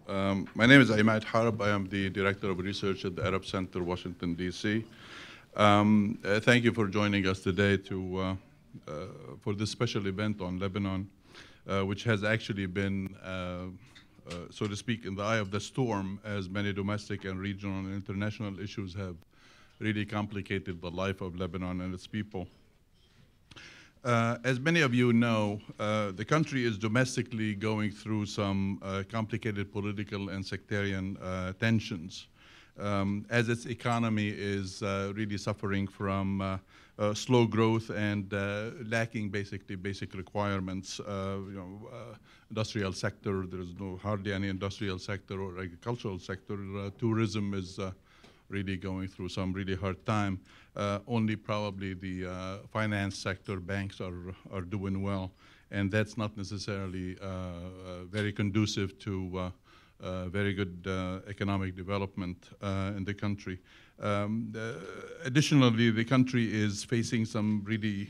My name is Imad Harb. I am the Director of Research at the Arab Center, Washington, D.C. Thank you for joining us today for this special event on Lebanon, which has actually been, so to speak, in the eye of the storm, as many domestic and regional and international issues have really complicated the life of Lebanon and its people. As many of you know, the country is domestically going through some complicated political and sectarian tensions, as its economy is really suffering from slow growth and lacking basic requirements. Industrial sector, there is hardly any industrial sector or agricultural sector. Tourism is really going through some really hard time. Only probably the finance sector, banks are doing well, and that's not necessarily very conducive to very good economic development in the country. Additionally, the country is facing some really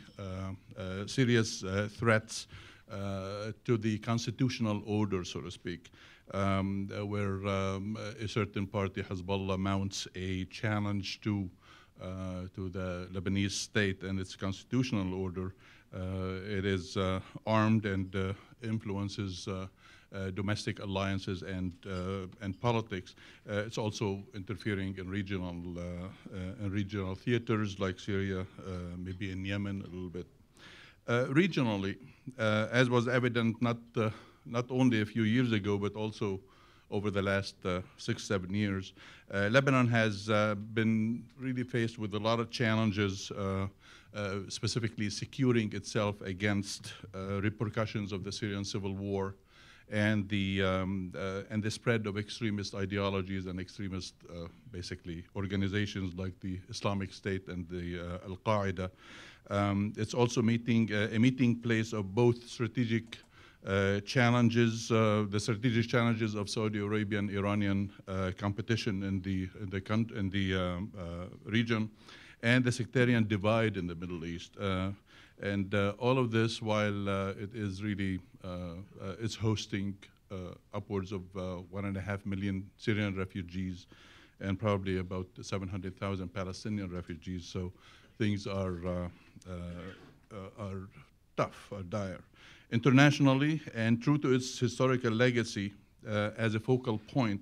serious threats to the constitutional order, so to speak. Where a certain party, Hezbollah, mounts a challenge to the Lebanese state and its constitutional order. It is armed and influences domestic alliances and politics. It's also interfering in regional theaters like Syria, maybe in Yemen a little bit. Regionally, as was evident not only a few years ago, but also over the last 6-7 years, Lebanon has been really faced with a lot of challenges, specifically securing itself against repercussions of the Syrian civil war and the spread of extremist ideologies and extremist, basically, organizations like the Islamic State and the Al-Qaeda. It's also a meeting place of both strategic challenges, the strategic challenges of Saudi Arabian, Iranian competition in the region, and the sectarian divide in the Middle East. And all of this while it is really is hosting upwards of 1.5 million Syrian refugees and probably about 700,000 Palestinian refugees. So things are tough, are dire. Internationally, and true to its historical legacy as a focal point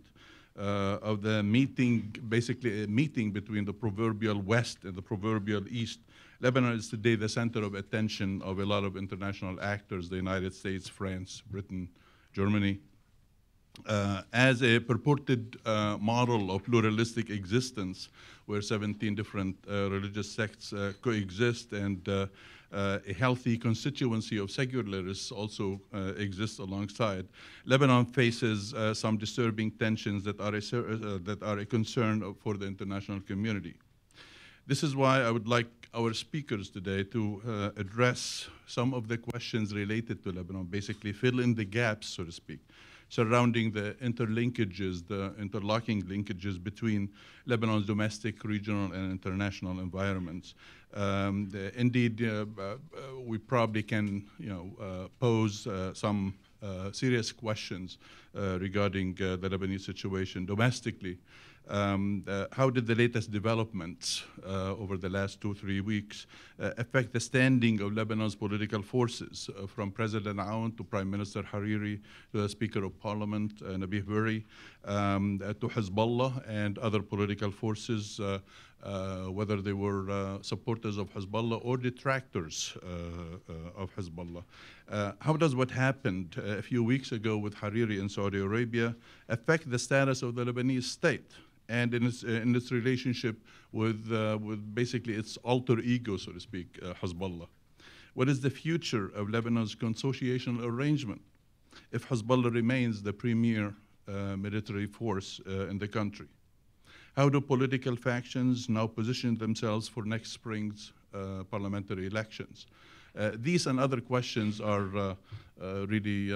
of the meeting, basically a meeting between the proverbial West and the proverbial East, Lebanon is today the center of attention of a lot of international actors, the United States, France, Britain, Germany. As a purported model of pluralistic existence where 17 different religious sects coexist and a healthy constituency of secularists also exists alongside, Lebanon faces some disturbing tensions that are a concern for the international community. This is why I would like our speakers today to address some of the questions related to Lebanon, basically fill in the gaps, so to speak, surrounding the interlinkages, the interlocking linkages between Lebanon's domestic, regional, and international environments. Indeed, we probably can, pose some serious questions regarding the Lebanese situation domestically. How did the latest developments over the last 2-3 weeks affect the standing of Lebanon's political forces, from President Aoun to Prime Minister Hariri to the Speaker of Parliament, Nabih Berri, to Hezbollah and other political forces, whether they were supporters of Hezbollah or detractors of Hezbollah? How does what happened a few weeks ago with Hariri in Saudi Arabia affect the status of the Lebanese state and in its relationship with basically its alter ego, so to speak, Hezbollah? What is the future of Lebanon's consociational arrangement if Hezbollah remains the premier military force in the country? How do political factions now position themselves for next spring's parliamentary elections? These and other questions are really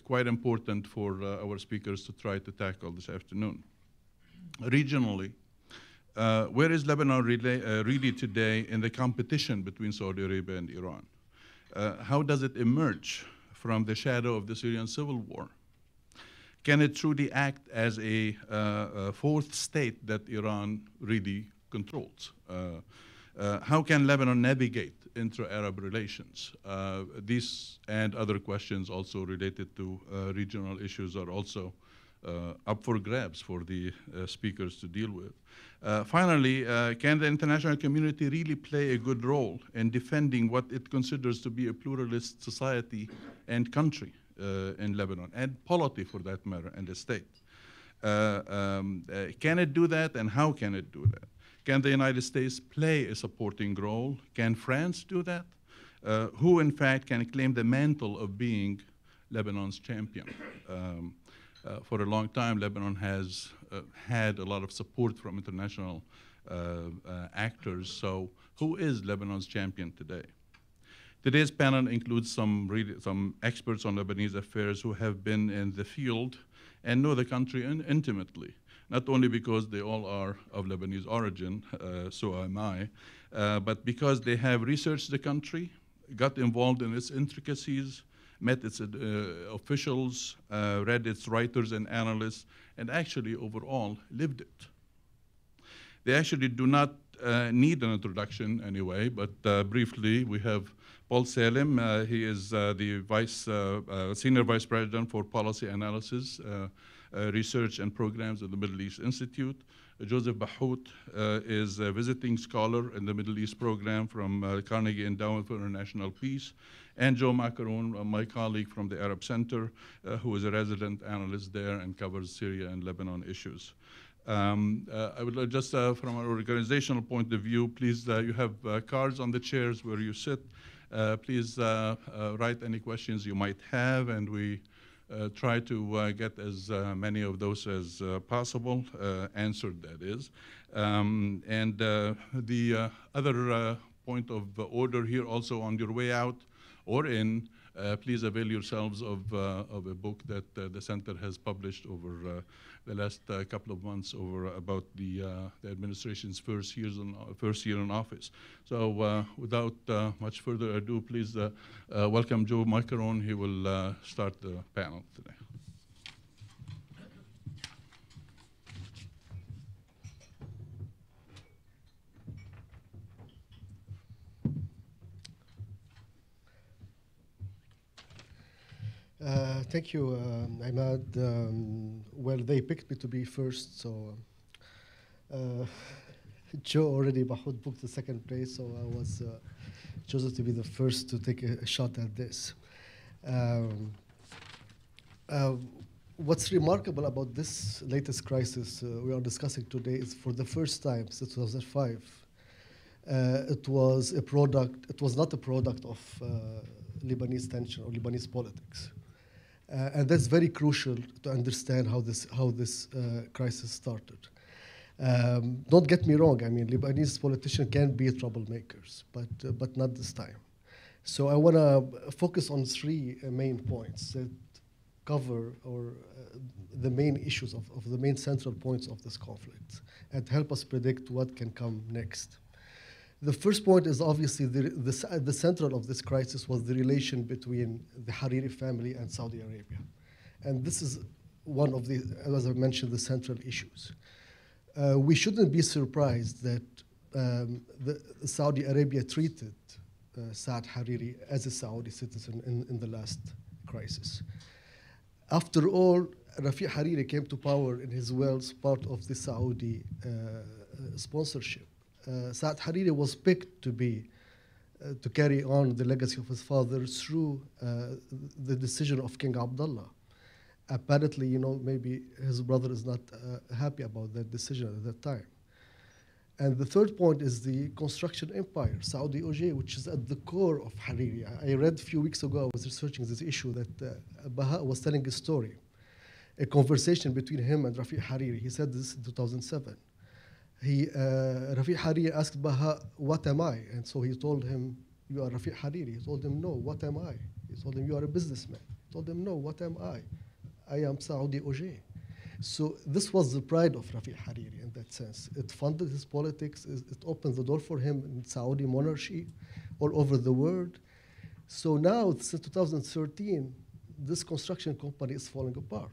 quite important for our speakers to try to tackle this afternoon. Regionally, where is Lebanon really today in the competition between Saudi Arabia and Iran? How does it emerge from the shadow of the Syrian civil war? Can it truly act as a fourth state that Iran really controls? How can Lebanon navigate intra-Arab relations? These and other questions also related to regional issues are also up for grabs for the speakers to deal with. Finally, can the international community really play a good role in defending what it considers to be a pluralist society and country in Lebanon, and polity for that matter, and the state? Can it do that, and how can it do that? Can the United States play a supporting role? Can France do that? Who, in fact, can claim the mantle of being Lebanon's champion? For a long time, Lebanon has had a lot of support from international actors. So who is Lebanon's champion today? Today's panel includes some experts on Lebanese affairs who have been in the field and know the country intimately, not only because they all are of Lebanese origin, so am I, but because they have researched the country, got involved in its intricacies, met its officials, read its writers and analysts, and actually overall lived it. They actually do not need an introduction anyway, but briefly we have Paul Salem. He is the Senior Vice President for Policy Analysis, Research and Programs at the Middle East Institute. Joseph Bahout is a visiting scholar in the Middle East program from Carnegie Endowment for International Peace. And Joe Macaron, my colleague from the Arab Center, who is a resident analyst there and covers Syria and Lebanon issues. I would like just from an organizational point of view, please, you have cards on the chairs where you sit. Please write any questions you might have, and we try to get as many of those as possible, answered that is. And the other point of order here also on your way out or in, please avail yourselves of a book that the center has published over the last couple of months about the administration's first year in office. So without much further ado, please welcome Joe Macaron. He will start the panel today. Thank you, Ahmad. Well, they picked me to be first, so Joe already booked the second place, so I was chosen to be the first to take a shot at this. What's remarkable about this latest crisis we are discussing today is for the first time since 2005, it was not a product of Lebanese tension or Lebanese politics. And that's very crucial to understand how this crisis started. Don't get me wrong. I mean, Lebanese politicians can be troublemakers, but not this time. So I want to focus on three main points that cover the main issues of the main central points of this conflict and help us predict what can come next. The first point is obviously the central of this crisis was the relation between the Hariri family and Saudi Arabia. And this is one of the, as I mentioned, the central issues. We shouldn't be surprised that Saudi Arabia treated Saad Hariri as a Saudi citizen in the last crisis. After all, Rafiq Hariri came to power in his will as part of the Saudi sponsorship. Saad Hariri was picked to carry on the legacy of his father through the decision of King Abdullah. Apparently, maybe his brother is not happy about that decision at that time. And the third point is the construction empire, Saudi OJ, which is at the core of Hariri. I read a few weeks ago, I was researching this issue, that Baha was telling a story, a conversation between him and Rafiq Hariri. He said this in 2007. Rafiq Hariri asked Baha, "What am I?" And so he told him, "You are Rafiq Hariri." He told him, "No, what am I?" He told him, "You are a businessman." He told him, "No, what am I? I am Saudi OJ." So this was the pride of Rafiq Hariri in that sense. It funded his politics. It opened the door for him in Saudi monarchy all over the world. So now, since 2013, this construction company is falling apart.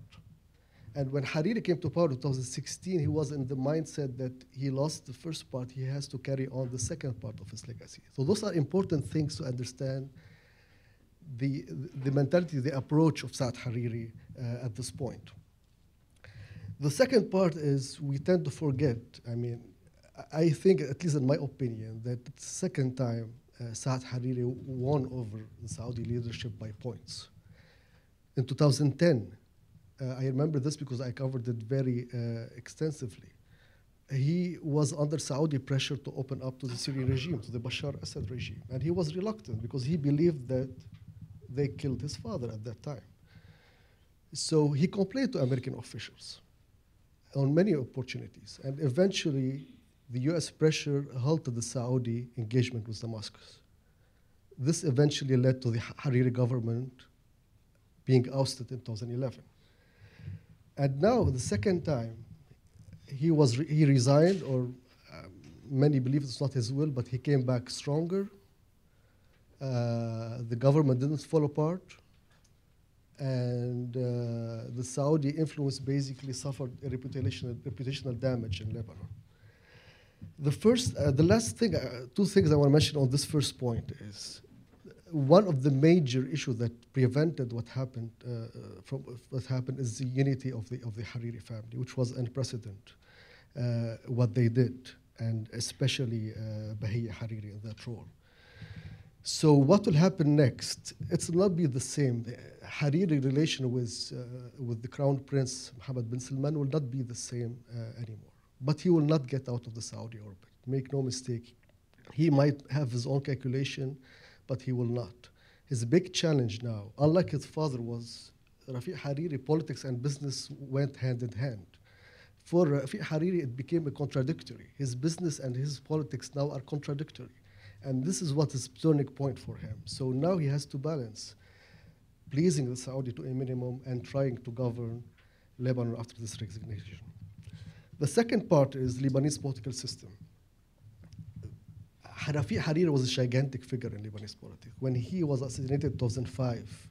And when Hariri came to power in 2016, he was in the mindset that he lost the first part, he has to carry on the second part of his legacy. So those are important things to understand the mentality, the approach of Saad Hariri at this point. The second part is we tend to forget, I mean, I think, at least in my opinion, that the second time Saad Hariri won over the Saudi leadership by points. In 2010, I remember this because I covered it very extensively. He was under Saudi pressure to open up to the Syrian regime, to the Bashar al-Assad regime. And he was reluctant because he believed that they killed his father at that time. So he complained to American officials on many opportunities. And eventually, the US pressure halted the Saudi engagement with Damascus. This eventually led to the Hariri government being ousted in 2011. And now, the second time, he resigned, or many believe it's not his will, but he came back stronger. The government didn't fall apart, and the Saudi influence basically suffered a reputational damage in Lebanon. The last thing, two things I want to mention on this first point is one of the major issues that prevented what happened is the unity of the Hariri family, which was unprecedented. What they did, and especially Bahia Hariri in that role. So what will happen next? It will not be the same. The Hariri relation with the Crown Prince Mohammed bin Salman will not be the same anymore. But he will not get out of the Saudi orbit. Make no mistake. He might have his own calculation, but he will not. His big challenge now, unlike his father was, Rafiq Hariri, politics and business went hand in hand. For Rafiq Hariri, it became a contradictory. His business and his politics now are contradictory. And this is what is turning point for him. So now he has to balance pleasing the Saudi to a minimum and trying to govern Lebanon after this resignation. The second part is Lebanese political system. Rafiq Hariri was a gigantic figure in Lebanese politics. When he was assassinated in 2005,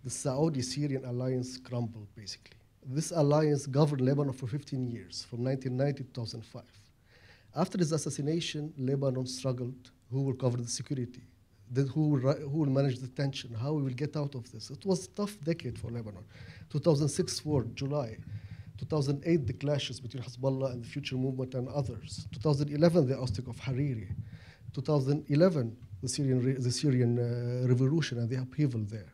the Saudi-Syrian alliance crumbled, basically. This alliance governed Lebanon for 15 years, from 1990 to 2005. After his assassination, Lebanon struggled. Who will cover the security? Who will manage the tension? How we will get out of this? It was a tough decade for Lebanon. 2006 war, July. 2008, the clashes between Hezbollah and the Future Movement and others. 2011, the ousting of Hariri. 2011, the Syrian revolution and the upheaval there.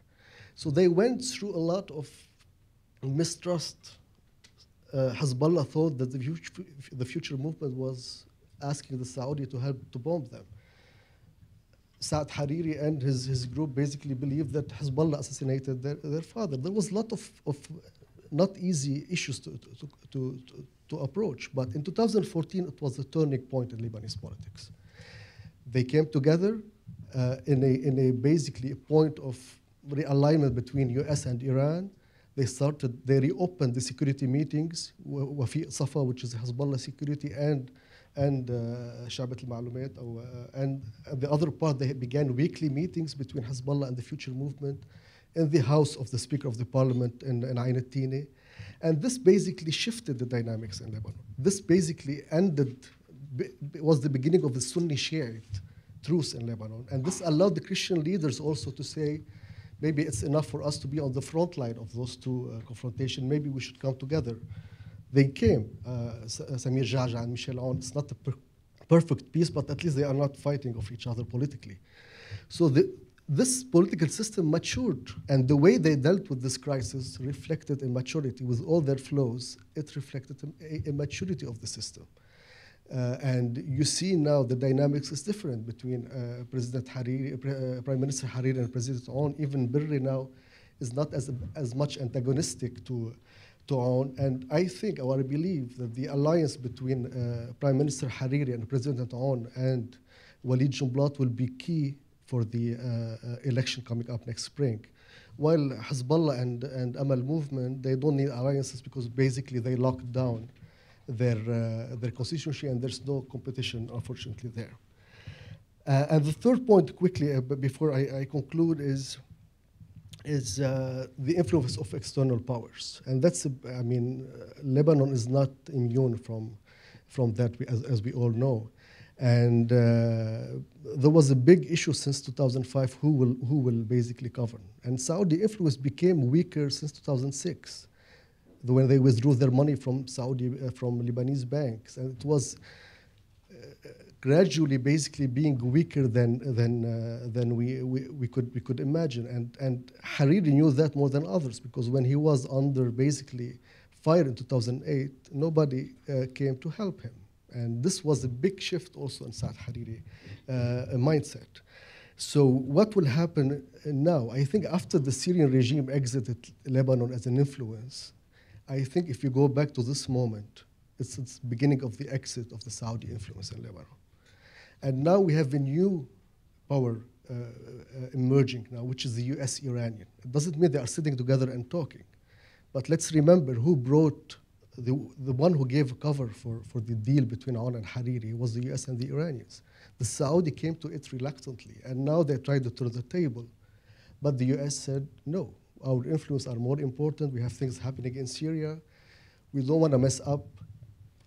So they went through a lot of mistrust. Hezbollah thought that the Future Movement was asking the Saudi to help to bomb them. Saad Hariri and his group basically believed that Hezbollah assassinated their father. There was a lot of not easy issues to approach, but in 2014 it was a turning point in Lebanese politics. They came together in a basically a point of realignment between US and Iran. They reopened the security meetings, Wafiq Safa, which is Hezbollah security, and Shabat al-Ma'lumat, and the other part, they began weekly meetings between Hezbollah and the Future Movement in the house of the Speaker of the Parliament in Ain al-Tini. And this basically shifted the dynamics in Lebanon. This basically was the beginning of the Sunni Shiite truce in Lebanon. And this allowed the Christian leaders also to say, maybe it's enough for us to be on the front line of those two confrontations. Maybe we should come together. They came, Samir Geagea and Michel Aoun. It's not a perfect peace, but at least they are not fighting of each other politically. So this political system matured, and the way they dealt with this crisis reflected a maturity. With all their flaws, it reflected a maturity of the system. And you see now the dynamics is different between President Hariri, Prime Minister Hariri and President Aoun. Even Berri now is not as much antagonistic to Aoun. And I think, or I believe, that the alliance between Prime Minister Hariri and President Aoun and Walid Jumblat will be key for the election coming up next spring. While Hezbollah and Amal movement, they don't need alliances because basically they locked down their constituency and there's no competition, unfortunately, there. And the third point, quickly, before I conclude, is is the influence of external powers. And that's, Lebanon is not immune from that, as we all know. And there was a big issue since 2005, who will basically govern. And Saudi influence became weaker since 2006, when they withdrew their money from from Lebanese banks. And it was gradually basically being weaker than we could imagine. And Hariri knew that more than others, because when he was under basically fire in 2008, nobody came to help him. And this was a big shift also in Saad Hariri mindset. So what will happen now? I think after the Syrian regime exited Lebanon as an influence, I think if you go back to this moment, it's the beginning of the exit of the Saudi influence in Lebanon. And now we have a new power emerging now, which is the US-Iranian. It doesn't mean they are sitting together and talking. But let's remember who brought the one who gave cover for the deal between Aoun and Hariri was the US and the Iranians. The Saudi came to it reluctantly, and now they tried to turn the table. But the US said, no, our influence are more important. We have things happening in Syria. We don't want to mess up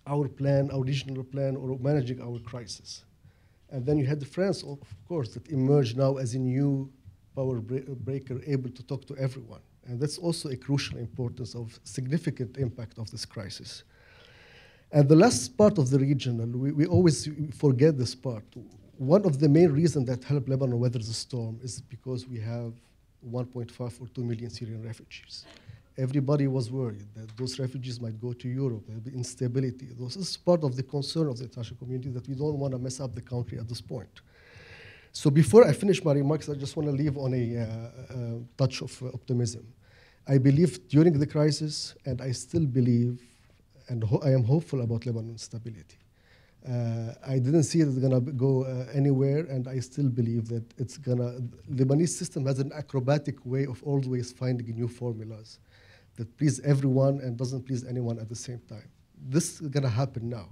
our plan, our regional plan, or managing our crisis. And then you had France, of course, that emerged now as a new power breaker, able to talk to everyone. And that's also a crucial importance of significant impact of this crisis. And the last part of the regional, we always forget this part. One of the main reasons that helped Lebanon weather the storm is because we have 1.5 or 2 million Syrian refugees. Everybody was worried that those refugees might go to Europe, there'll be instability. This is part of the concern of the international community, that we don't want to mess up the country at this point. So before I finish my remarks, I just want to leave on a touch of optimism. I believed during the crisis, and I still believe, and I am hopeful about Lebanon's stability. I didn't see it going to go anywhere, and I still believe that it's going to, Lebanese system has an acrobatic way of always finding new formulas that please everyone and doesn't please anyone at the same time. This is going to happen now.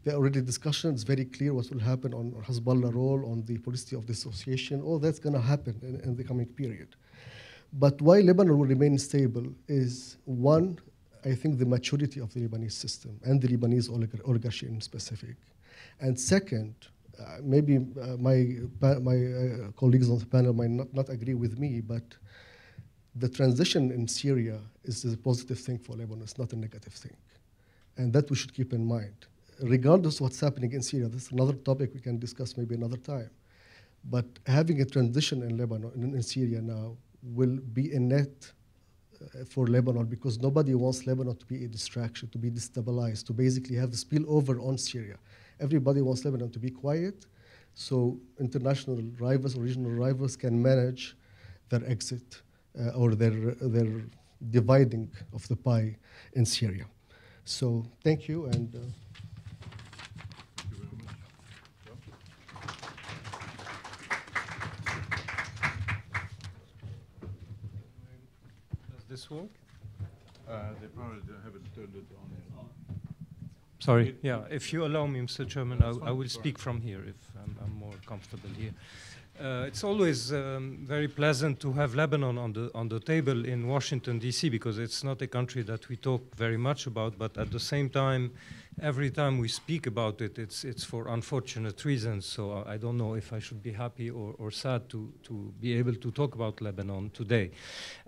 There are already discussions, very clear what will happen on Hezbollah role, on the policy of dissociation. All that's going to happen in the coming period. But why Lebanon will remain stable is, one, I think the maturity of the Lebanese system and the Lebanese oligarchy in specific. And second, maybe my colleagues on the panel might not agree with me, but the transition in Syria is a positive thing for Lebanon. It's not a negative thing. And that we should keep in mind. Regardless of what's happening in Syria, this is another topic we can discuss maybe another time. But having a transition in Lebanon, in Syria now, will be a net for Lebanon, because nobody wants Lebanon to be a distraction, to be destabilized, to basically have the spillover on Syria. Everybody wants Lebanon to be quiet, so international rivals or regional rivals can manage their exit or their dividing of the pie in Syria. So thank you, and this work? They probably haven't turned it on. Sorry. Yeah, if you allow me, Mr. Chairman, I will speak from here if I'm more comfortable here. It's always very pleasant to have Lebanon on the table in Washington, D.C., because it's not a country that we talk very much about, but at the same time, every time we speak about it, it's for unfortunate reasons. So I don't know if I should be happy or sad to be able to talk about Lebanon today.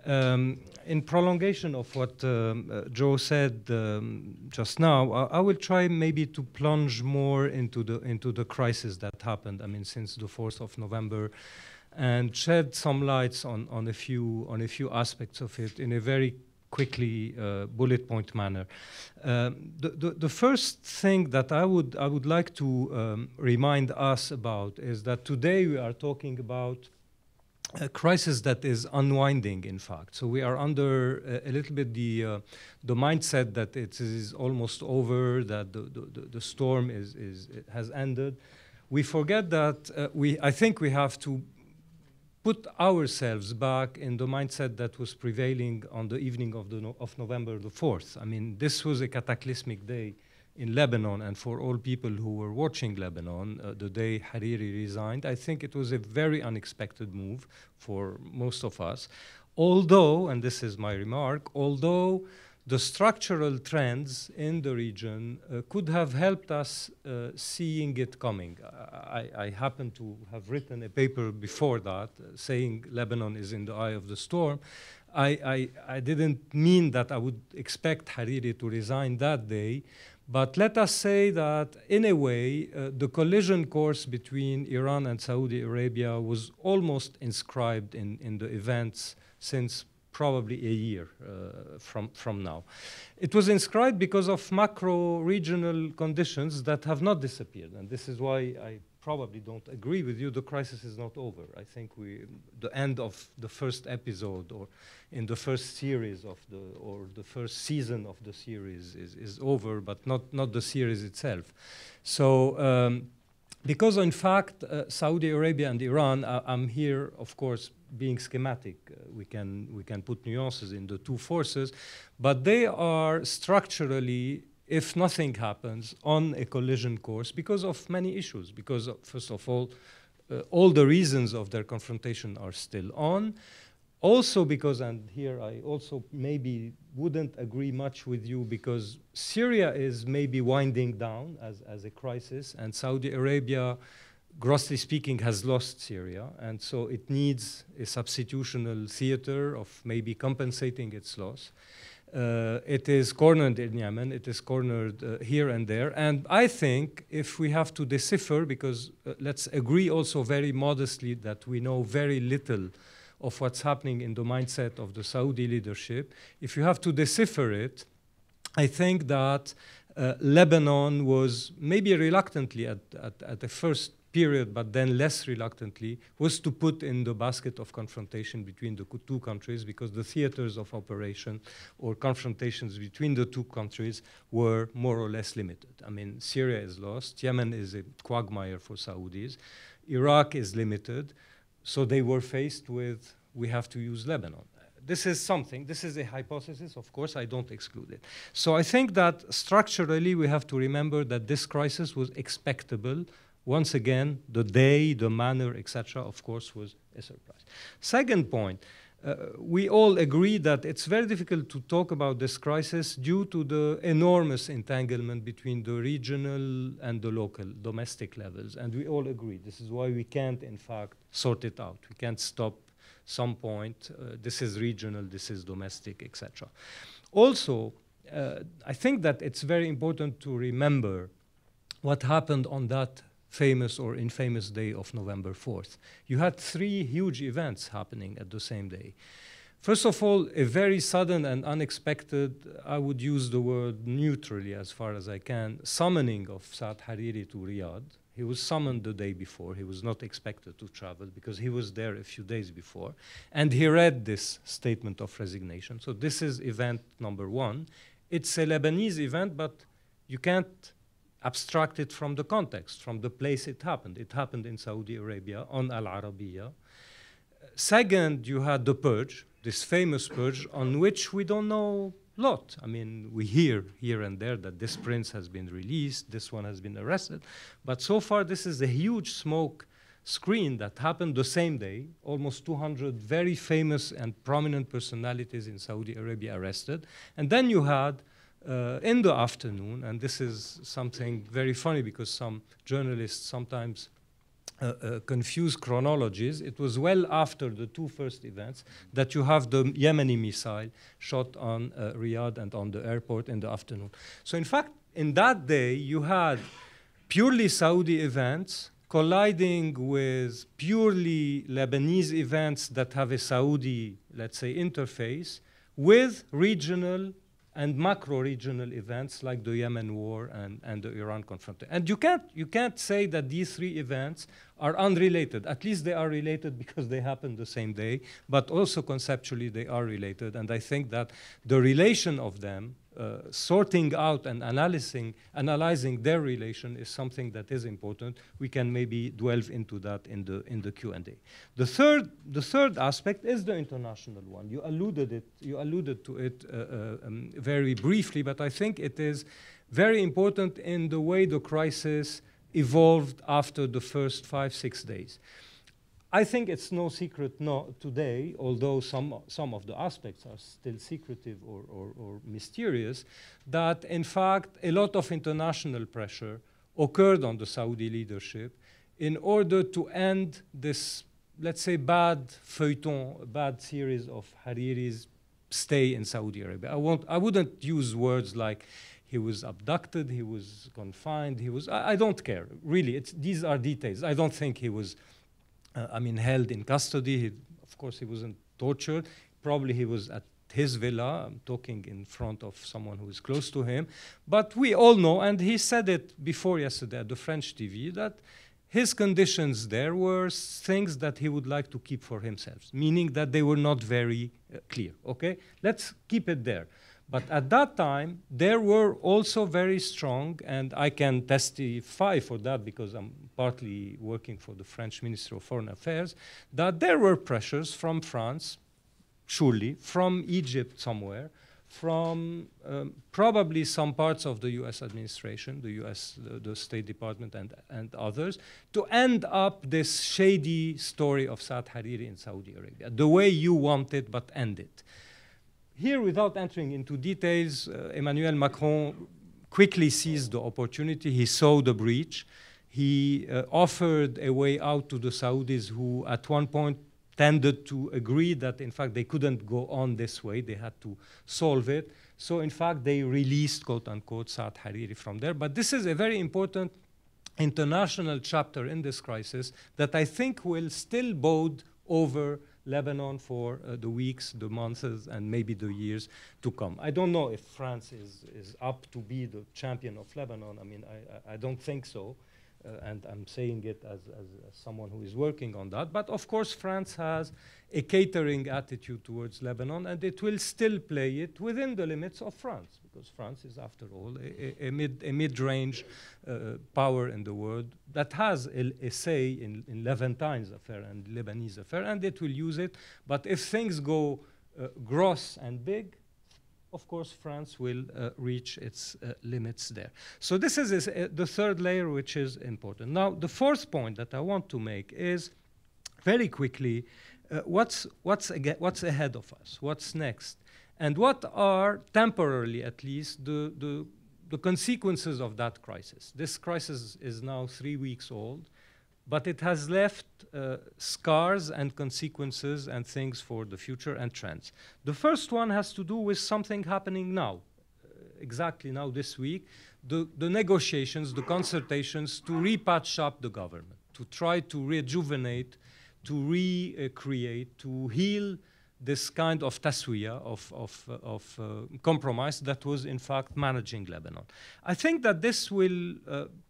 In prolongation of what Joe said just now, I will try maybe to plunge more into the crisis that happened. I mean, since the 4th of November, and shed some lights on a few aspects of it in a very quickly bullet point manner. The first thing that I would like to remind us about is that today we are talking about a crisis that is unwinding, in fact. So we are under a little bit the mindset that it is almost over, that the storm has ended. We forget that I think we have to put ourselves back in the mindset that was prevailing on the evening of November the 4th. I mean, this was a cataclysmic day in Lebanon, and for all people who were watching Lebanon, the day Hariri resigned, I think it was a very unexpected move for most of us. although, and this is my remark, although the structural trends in the region could have helped us seeing it coming. I happen to have written a paper before that saying Lebanon is in the eye of the storm. I didn't mean that I would expect Hariri to resign that day, but let us say that in a way, the collision course between Iran and Saudi Arabia was almost inscribed in the events since probably a year from now. It was inscribed because of macro-regional conditions that have not disappeared, and this is why I probably don't agree with you. The crisis is not over. I think the end of the first episode or in the first series of the first season of the series is over, but not the series itself. So because in fact, Saudi Arabia and Iran, I'm here, of course, being schematic. We can put nuances in the two forces, but they are structurally, if nothing happens, on a collision course because of many issues. Because, first of all the reasons of their confrontation are still on. Also because, and here I also maybe wouldn't agree much with you, because Syria is maybe winding down as a crisis, and Saudi Arabia, grossly speaking, has lost Syria, and so it needs a substitutional theater of maybe compensating its loss. It is cornered in Yemen, it is cornered here and there, and I think if we have to decipher, because let's agree also very modestly that we know very little of what's happening in the mindset of the Saudi leadership, if you have to decipher it, I think that Lebanon was maybe reluctantly at the first period, but then less reluctantly, was to put in the basket of confrontation between the two countries, because the theaters of operation or confrontations between the two countries were more or less limited. I mean, Syria is lost, Yemen is a quagmire for Saudis, Iraq is limited, so they were faced with, we have to use Lebanon. This is something, this is a hypothesis, of course, I don't exclude it. So I think that structurally we have to remember that this crisis was expectable. Once again, the day, the manner, etc., of course, was a surprise. Second point, we all agree that it's very difficult to talk about this crisis due to the enormous entanglement between the regional and the local, domestic levels. And we all agree. This is why we can't, in fact, sort it out. We can't stop some point. This is regional, this is domestic, etc. Also, I think that it's very important to remember what happened on that famous or infamous day of November 4th. You had three huge events happening at the same day. First of all, a very sudden and unexpected, I would use the word neutrally as far as I can, summoning of Saad Hariri to Riyadh. He was summoned the day before. He was not expected to travel because he was there a few days before. And he read this statement of resignation. So this is event number one. It's a Lebanese event, but you can't abstract it from the context, from the place it happened. It happened in Saudi Arabia on Al Arabiya. Second, you had the purge, this famous purge on which we don't know a lot. I mean, we hear here and there that this prince has been released, this one has been arrested, but so far this is a huge smoke screen that happened the same day, almost 200 very famous and prominent personalities in Saudi Arabia arrested. And then you had in the afternoon, and this is something very funny because some journalists sometimes confuse chronologies, it was well after the two first events that you have the Yemeni missile shot on Riyadh and on the airport in the afternoon. So in fact, in that day, you had purely Saudi events colliding with purely Lebanese events that have a Saudi, let's say, interface with regional and macro-regional events like the Yemen war and the Iran confrontation. And you can't say that these three events are unrelated. At least they are related because they happened the same day, but also conceptually they are related. And I think that the relation of them, sorting out and analyzing their relation is something that is important. We can maybe delve into that in the Q&A. The third aspect is the international one. You alluded to it very briefly, but I think it is very important in the way the crisis evolved after the first 5-6 days. I think it's no secret today, although some of the aspects are still secretive or mysterious, that in fact a lot of international pressure occurred on the Saudi leadership in order to end this, let's say, bad feuilleton, bad series of Hariri's stay in Saudi Arabia. I wouldn't use words like he was abducted, he was confined, I don't care, really, these are details. I don't think he was, held in custody. Of course, he wasn't tortured. Probably he was at his villa. I'm talking in front of someone who is close to him. But we all know, and he said it before yesterday at the French TV, that his conditions there were things that he would like to keep for himself, meaning that they were not very clear, okay? Let's keep it there. But at that time, there were also very strong, and I can testify for that because I'm partly working for the French Ministry of Foreign Affairs, that there were pressures from France, surely, from Egypt somewhere, from probably some parts of the US administration, the State Department and others, to end up this shady story of Saad Hariri in Saudi Arabia, the way you want it, but end it. Here, without entering into details, Emmanuel Macron quickly seized the opportunity. He saw the breach. He offered a way out to the Saudis who at one point tended to agree that, in fact, they couldn't go on this way. They had to solve it. So, in fact, they released, quote unquote, Saad Hariri from there. But this is a very important international chapter in this crisis that I think will still bode over Lebanon for the weeks, the months, and maybe the years to come. I don't know if France is up to be the champion of Lebanon. I mean, I don't think so. And I'm saying it as someone who is working on that. But of course, France has a catering attitude towards Lebanon, and it will still play it within the limits of France, because France is, after all, a mid-range power in the world that has a say in Levantine's affair and Lebanese affair, and it will use it. But if things go gross and big, of course, France will reach its limits there. So this is the third layer, which is important. Now, the fourth point that I want to make is, very quickly, what's ahead of us? What's next? And what are, temporarily at least, the consequences of that crisis? This crisis is now 3 weeks old, but it has left scars and consequences and things for the future and trends. The first one has to do with something happening now, exactly now this week, the negotiations, the consultations to repatch up the government, to try to rejuvenate, to recreate, to heal this kind of taswiya, of compromise that was in fact managing Lebanon. I think that this will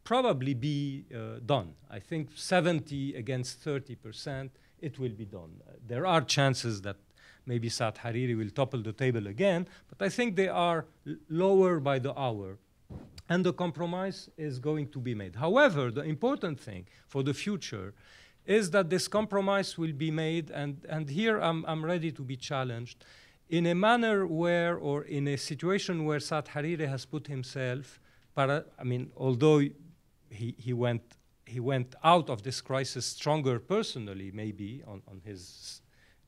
probably be done. I think 70 against 30%, it will be done. There are chances that maybe Saad Hariri will topple the table again, but I think they are lower by the hour, and the compromise is going to be made. However, the important thing for the future is that this compromise will be made, and here I'm ready to be challenged, in a manner where, or in a situation where Saad Hariri has put himself, although he went out of this crisis stronger personally, maybe, on his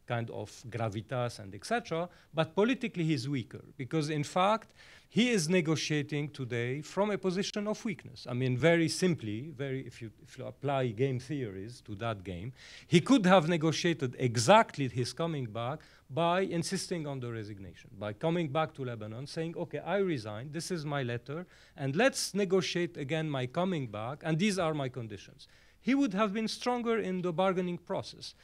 kind of gravitas and etc., but politically he's weaker, because in fact, he is negotiating today from a position of weakness. I mean, very simply, if you apply game theories to that game, he could have negotiated exactly his coming back by insisting on the resignation, by coming back to Lebanon, saying, okay, I resign, this is my letter, and let's negotiate again my coming back, and these are my conditions. He would have been stronger in the bargaining process.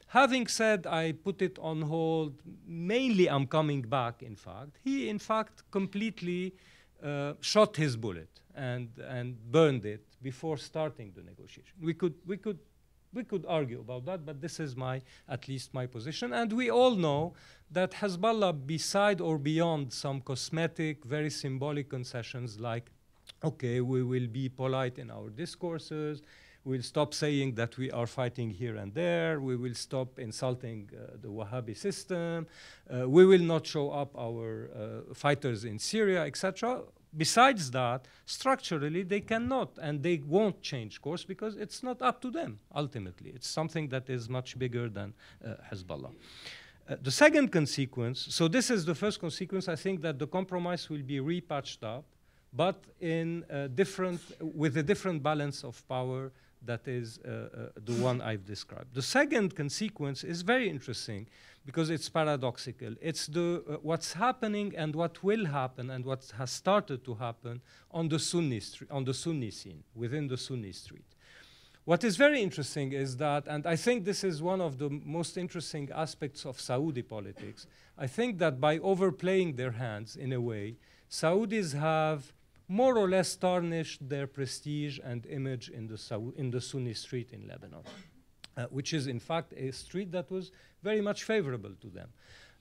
Having said, I put it on hold, mainly I'm coming back, in fact, he, in fact, completely shot his bullet and burned it before starting the negotiation. We could argue about that, but this is at least my position. And we all know that Hezbollah, beside or beyond some cosmetic, very symbolic concessions like, okay, we will be polite in our discourses, we'll stop saying that we are fighting here and there. We will stop insulting the Wahhabi system. We will not show up our fighters in Syria, etc. besides that, structurally, they cannot and they won't change course because it's not up to them, ultimately. It's something that is much bigger than Hezbollah. The second consequence, so this is the first consequence, I think that the compromise will be repatched up, but in with a different balance of power that is the one I've described. The second consequence is very interesting because it's paradoxical. It's what's happening and what will happen and what has started to happen on the Sunni scene, within the Sunni street. What is very interesting is that, and I think this is one of the most interesting aspects of Saudi politics, I think that by overplaying their hands in a way, Saudis have more or less tarnished their prestige and image in the Sunni street in Lebanon, which is in fact a street that was very much favorable to them.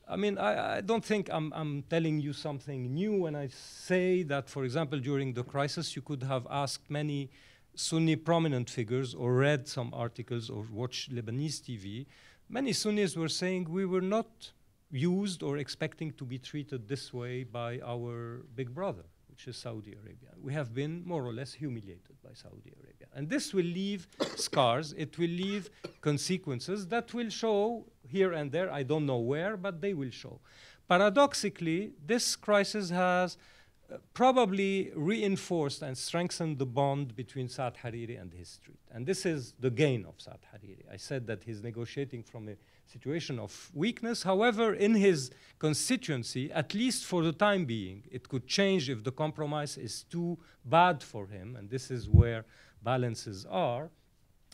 I mean, I don't think I'm telling you something new when I say that, for example, during the crisis, you could have asked many Sunni prominent figures or read some articles or watched Lebanese TV. Many Sunnis were saying we were not used or expecting to be treated this way by our big brother, which is Saudi Arabia. We have been more or less humiliated by Saudi Arabia. And this will leave scars, it will leave consequences that will show here and there, I don't know where, but they will show. Paradoxically, this crisis has probably reinforced and strengthened the bond between Saad Hariri and his street. And this is the gain of Saad Hariri. I said that he's negotiating from a situation of weakness. However, in his constituency, at least for the time being, it could change if the compromise is too bad for him, and this is where balances are.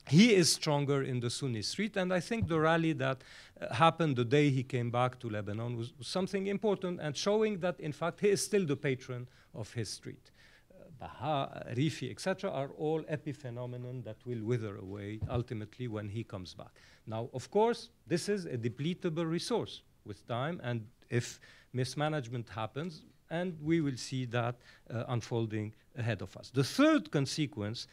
He is stronger in the Sunni street, and I think the rally that happened the day he came back to Lebanon was something important and showing that, in fact, he is still the patron of his street. Baha, Rifi, etc., are all epiphenomenon that will wither away ultimately when he comes back. Now, of course, this is a depletable resource with time, and if mismanagement happens, and we will see that unfolding ahead of us. The third consequence,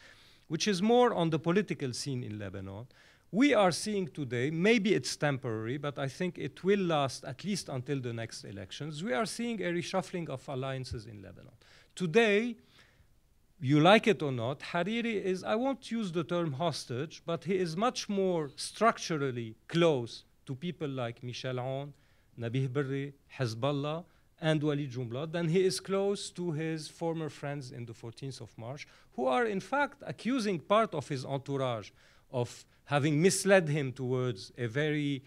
which is more on the political scene in Lebanon, we are seeing today, maybe it's temporary, but I think it will last at least until the next elections. We are seeing a reshuffling of alliances in Lebanon. Today, you like it or not, Hariri is, I won't use the term hostage, but he is much more structurally close to people like Michel Aoun, Nabih Berri, Hezbollah, and Walid Jumblat than he is close to his former friends in the 14th of March, who are in fact accusing part of his entourage of having misled him towards a very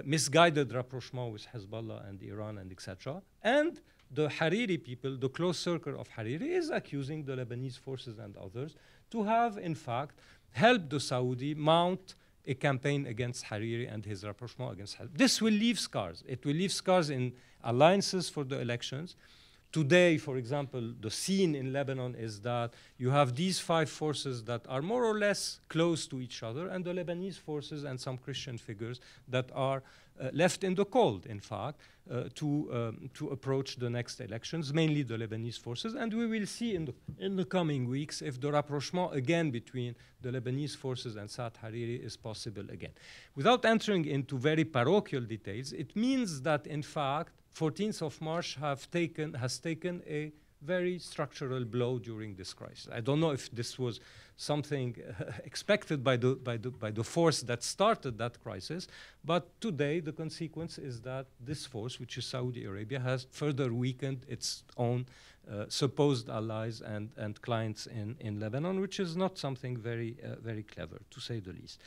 misguided rapprochement with Hezbollah and Iran and etc. And the Hariri people, the close circle of Hariri, is accusing the Lebanese forces and others to have, in fact, helped the Saudi mount a campaign against Hariri and his rapprochement against Hariri. This will leave scars. It will leave scars in alliances for the elections. Today, for example, the scene in Lebanon is that you have these five forces that are more or less close to each other, and the Lebanese forces and some Christian figures that are left in the cold, in fact, to approach the next elections, mainly the Lebanese forces. And we will see in the coming weeks if the rapprochement again between the Lebanese forces and Saad Hariri is possible again. Without entering into very parochial details, it means that, in fact, 14th of March has taken a very structural blow during this crisis. I don't know if this was something expected by the force that started that crisis, but today the consequence is that this force, which is Saudi Arabia, has further weakened its own supposed allies and clients in Lebanon, which is not something very clever, to say the least.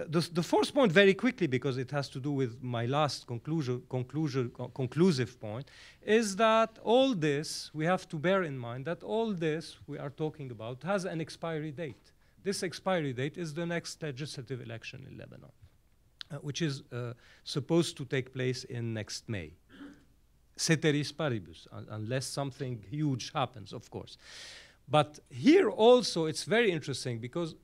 The fourth point, very quickly, because it has to do with my last conclusive point, is that all this, we have to bear in mind that all this we are talking about has an expiry date. This expiry date is the next legislative election in Lebanon, which is supposed to take place in next May. Ceteris paribus, unless something huge happens, of course. But here also it's very interesting because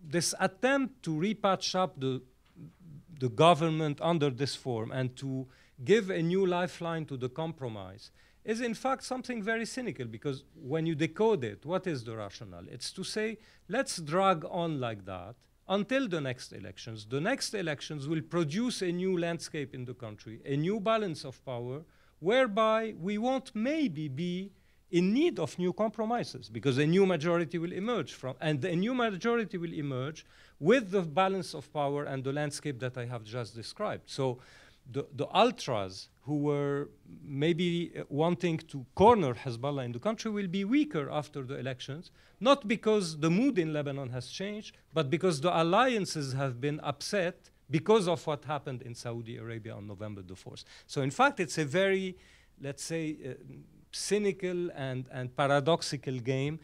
this attempt to repatch up the government under this form and to give a new lifeline to the compromise is in fact something very cynical, because when you decode it, what is the rationale? It's to say, let's drag on like that until the next elections. The next elections will produce a new landscape in the country, a new balance of power, whereby we won't maybe be in need of new compromises, because a new majority will emerge from, and a new majority will emerge with the balance of power and the landscape that I have just described. So the ultras who were maybe wanting to corner Hezbollah in the country will be weaker after the elections, not because the mood in Lebanon has changed, but because the alliances have been upset because of what happened in Saudi Arabia on November the 4th. So in fact, it's a very, let's say, cynical and paradoxical game,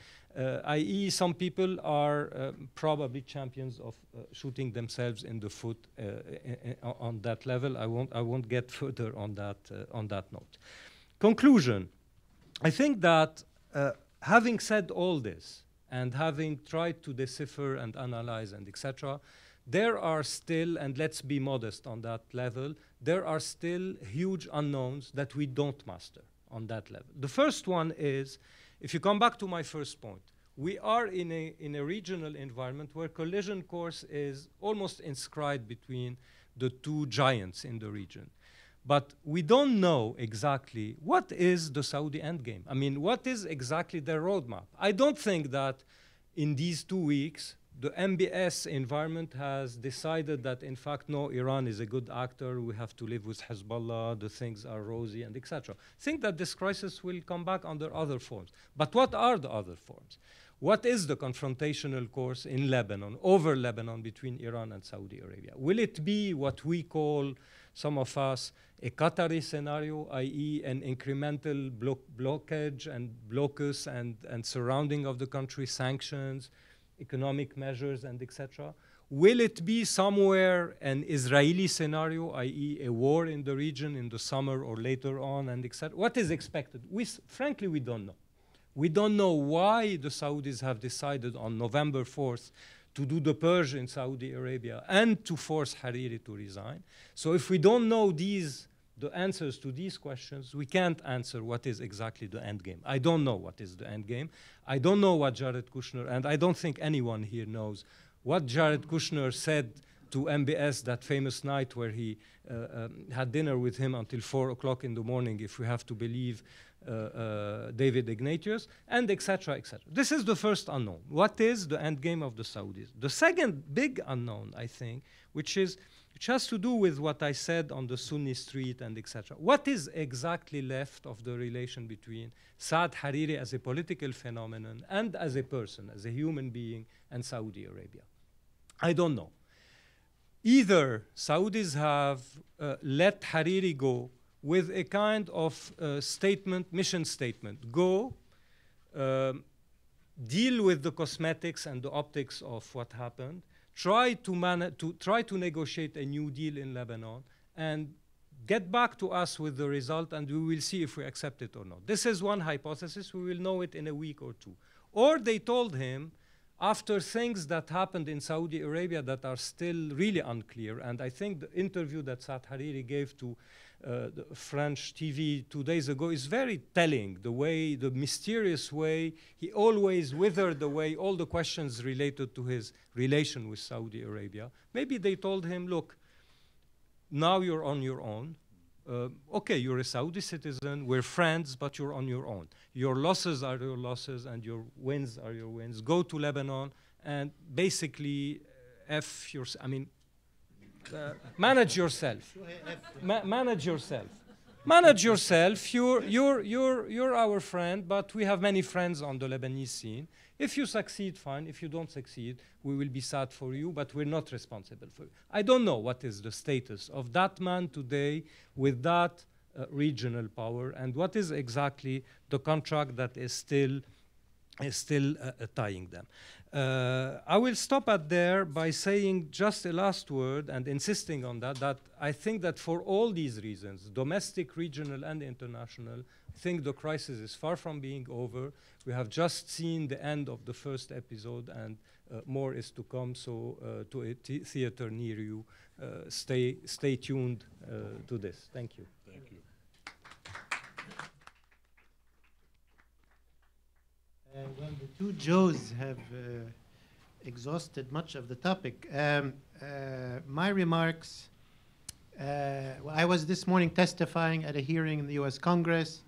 i.e. some people are probably champions of shooting themselves in the foot on that level. I won't get further on that note. Conclusion, I think that having said all this and having tried to decipher and analyze and etc., there are still, and let's be modest on that level, there are still huge unknowns that we don't master on that level. The first one is, if you come back to my first point, we are in a regional environment where collision course is almost inscribed between the two giants in the region. But we don't know exactly what is the Saudi endgame. I mean, what is exactly their roadmap? I don't think that in these 2 weeks, the MBS environment has decided that, in fact, no, Iran is a good actor, we have to live with Hezbollah, the things are rosy, and etc. I think that this crisis will come back under other forms. But what are the other forms? What is the confrontational course in Lebanon, over Lebanon, between Iran and Saudi Arabia? Will it be what we call, some of us, a Qatari scenario, i.e. an incremental blockage and blocus and surrounding of the country, sanctions, economic measures, and etc.? Will it be somewhere an Israeli scenario, i.e. a war in the region in the summer or later on, and etc.? What is expected? Frankly, we don't know. We don't know why the Saudis have decided on November 4th to do the purge in Saudi Arabia and to force Hariri to resign. So if we don't know the answers to these questions, we can't answer what is exactly the end game. I don't know what is the end game. I don't know what Jared Kushner, and I don't think anyone here knows what Jared Kushner said to MBS that famous night where he had dinner with him until 4 o'clock in the morning, if we have to believe David Ignatius, and etc., etc. This is the first unknown. What is the end game of the Saudis? The second big unknown, I think, which has to do with what I said on the Sunni street and etc. What is exactly left of the relation between Saad Hariri as a political phenomenon and as a person, as a human being, and Saudi Arabia? I don't know. Either Saudis have let Hariri go with a kind of mission statement. Go, deal with the cosmetics and the optics of what happened, try to negotiate a new deal in Lebanon, and get back to us with the result, and we will see if we accept it or not. This is one hypothesis. We will know it in a week or two. Or they told him, after things that happened in Saudi Arabia that are still really unclear, and I think the interview that Saad Hariri gave to the French TV 2 days ago is very telling, the mysterious way he always withered away all the questions related to his relation with Saudi Arabia. Maybe they told him, look, now you're on your own. Okay, you're a Saudi citizen, we're friends, but you're on your own. Your losses are your losses and your wins are your wins. Go to Lebanon and basically manage yourself. Manage yourself. Manage yourself. You're our friend, but we have many friends on the Lebanese scene. If you succeed, fine. If you don't succeed, we will be sad for you, but we're not responsible for you. I don't know what is the status of that man today with that regional power, and what is exactly the contract that is still tying them. I will stop at there by saying just a last word and insisting on that I think that for all these reasons, domestic, regional, and international, I think the crisis is far from being over. We have just seen the end of the first episode, and more is to come. So to a theater near you, stay tuned to this. Thank you. Thank you. Well, the two Joes have exhausted much of the topic. My remarks, well, I was this morning testifying at a hearing in the US Congress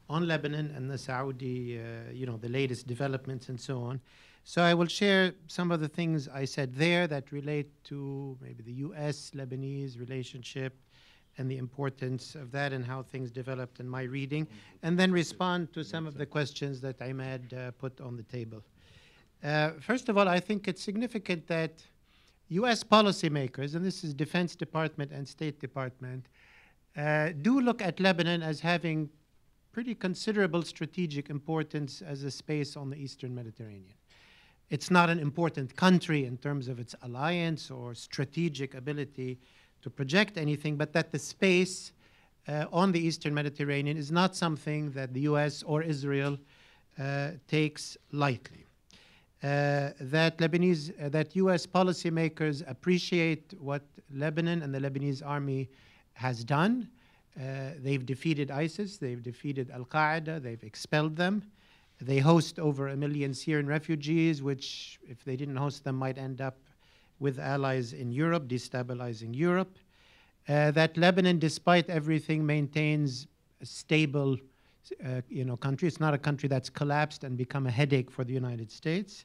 on Lebanon and the Saudi, the latest developments and so on. So I will share some of the things I said there that relate to maybe the U.S.-Lebanese relationship and the importance of that and how things developed in my reading, and then respond to some of the questions that Imad put on the table. First of all, I think it's significant that U.S. policymakers, and this is Defense Department and State Department, do look at Lebanon as having pretty considerable strategic importance as a space on the Eastern Mediterranean. It's not an important country in terms of its alliance or strategic ability to project anything, but that the space on the Eastern Mediterranean is not something that the U.S. or Israel takes lightly. That U.S. policymakers appreciate what Lebanon and the Lebanese army has done. They've defeated ISIS, they've defeated Al-Qaeda, they've expelled them. They host over 1 million Syrian refugees, which, if they didn't host them, might end up with allies in Europe, destabilizing Europe. That Lebanon, despite everything, maintains a stable country. It's not a country that's collapsed and become a headache for the United States.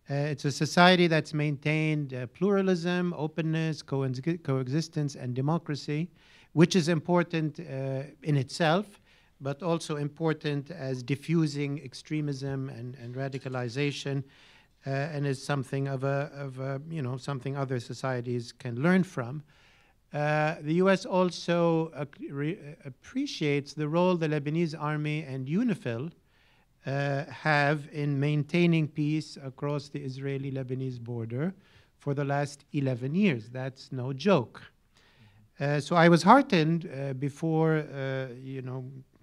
It's a society that's maintained pluralism, openness, coexistence, and democracy, which is important in itself, but also important as diffusing extremism and radicalization, and is something something other societies can learn from. The U.S. also appreciates the role the Lebanese army and UNIFIL have in maintaining peace across the Israeli-Lebanese border for the last 11 years. That's no joke. So I was heartened before,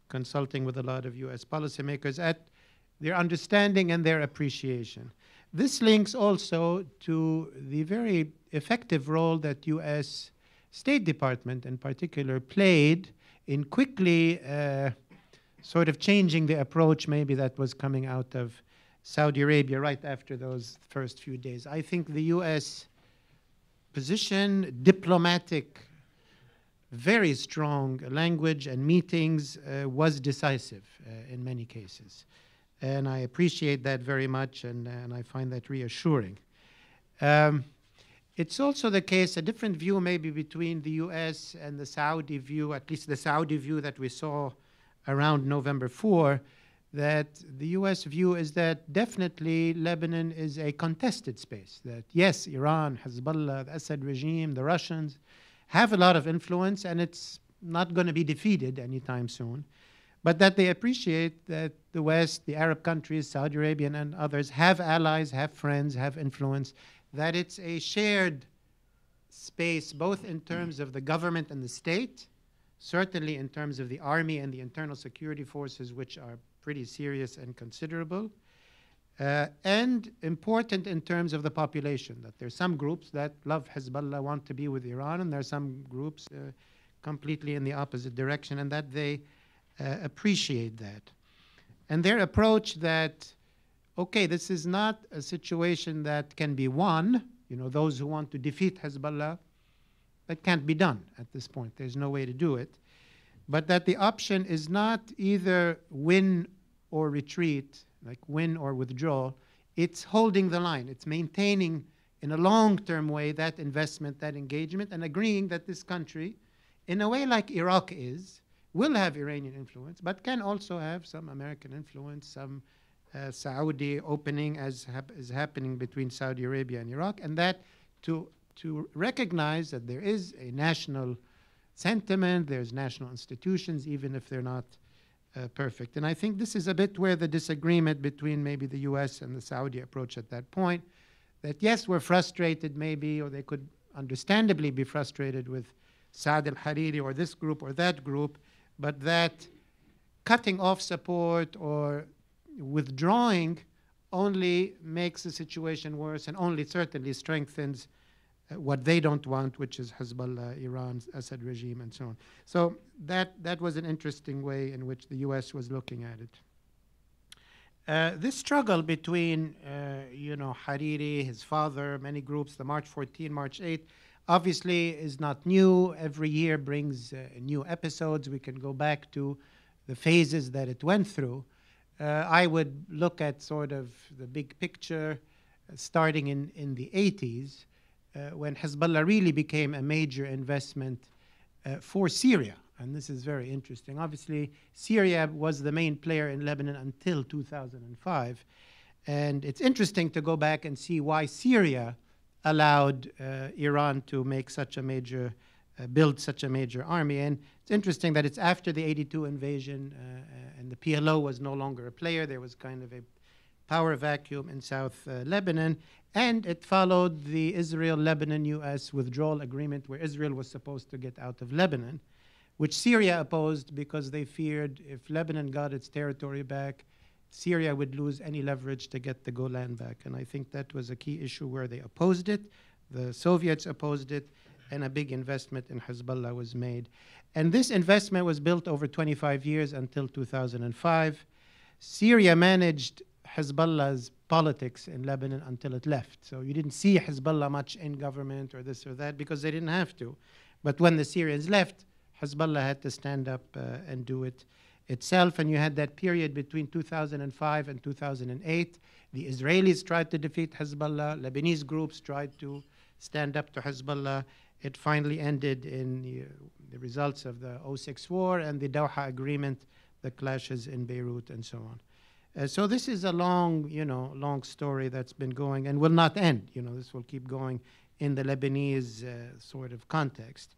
consulting with a lot of U.S. policymakers at their understanding and their appreciation. This links also to the very effective role that U.S. State Department in particular played in quickly sort of changing the approach maybe that was coming out of Saudi Arabia right after those first few days. I think the U.S. position, diplomatic, very strong language and meetings was decisive in many cases. And I appreciate that very much, and I find that reassuring. It's also the case, a different view maybe between the U.S. and the Saudi view, at least the Saudi view that we saw around November 4, that the U.S. view is that definitely Lebanon is a contested space, that yes, Iran, Hezbollah, the Assad regime, the Russians have a lot of influence, and it's not going to be defeated anytime soon, but that they appreciate that the West, the Arab countries, Saudi Arabia and others have allies, have friends, have influence, that it's a shared space both in terms of the government and the state, certainly in terms of the army and the internal security forces, which are pretty serious and considerable, and important in terms of the population, that there's some groups that love Hezbollah, want to be with Iran, and there are some groups completely in the opposite direction, and that they appreciate that. And their approach that, okay, this is not a situation that can be won, those who want to defeat Hezbollah, that can't be done at this point. There's no way to do it. But that the option is not either win or retreat, like win or withdraw. It's holding the line. It's maintaining in a long-term way that investment, that engagement, and agreeing that this country, in a way like Iraq is, will have Iranian influence, but can also have some American influence, some Saudi opening as is happening between Saudi Arabia and Iraq, and that to recognize that there is a national sentiment, there's national institutions, even if they're not perfect. And I think this is a bit where the disagreement between maybe the U.S. and the Saudi approach at that point, that yes, we're frustrated maybe, or they could understandably be frustrated with Saad al-Hariri or this group or that group, but that cutting off support or withdrawing only makes the situation worse and only certainly strengthens what they don't want, which is Hezbollah, Iran's Assad regime, and so on. So that was an interesting way in which the U.S. was looking at it. This struggle between, Hariri, his father, many groups, the March 14, March 8, obviously is not new. Every year brings new episodes. We can go back to the phases that it went through. I would look at sort of the big picture starting in the 80s when Hezbollah really became a major investment for Syria. And this is very interesting. Obviously, Syria was the main player in Lebanon until 2005. And it's interesting to go back and see why Syria allowed Iran to make such a major, build such a major army. And it's interesting that it's after the 82 invasion and the PLO was no longer a player. There was kind of a power vacuum in South Lebanon. And it followed the Israel-Lebanon-US withdrawal agreement where Israel was supposed to get out of Lebanon, which Syria opposed because they feared if Lebanon got its territory back, Syria would lose any leverage to get the Golan back. And I think that was a key issue where they opposed it. The Soviets opposed it, and a big investment in Hezbollah was made. And this investment was built over 25 years until 2005. Syria managed Hezbollah's politics in Lebanon until it left. So you didn't see Hezbollah much in government or this or that because they didn't have to. But when the Syrians left, Hezbollah had to stand up and do it itself. And you had that period between 2005 and 2008. The Israelis tried to defeat Hezbollah. Lebanese groups tried to stand up to Hezbollah. It finally ended in the results of the 06 war and the Doha agreement, the clashes in Beirut and so on. So this is a long, long story that's been going and will not end. This will keep going in the Lebanese sort of context.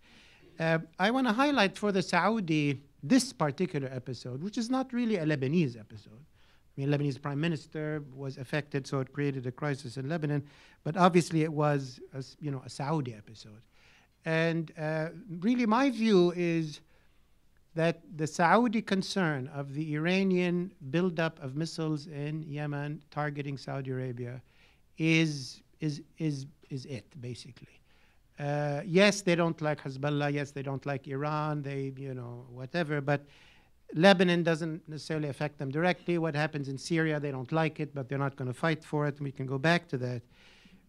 I want to highlight for the Saudi this particular episode, which is not really a Lebanese episode. I mean, Lebanese prime minister was affected, so it created a crisis in Lebanon. But obviously, it was a Saudi episode. And really, my view is that the Saudi concern of the Iranian buildup of missiles in Yemen targeting Saudi Arabia is it, basically. Yes, they don't like Hezbollah. Yes, they don't like Iran. They, whatever. But Lebanon doesn't necessarily affect them directly. What happens in Syria, they don't like it, but they're not going to fight for it. And we can go back to that.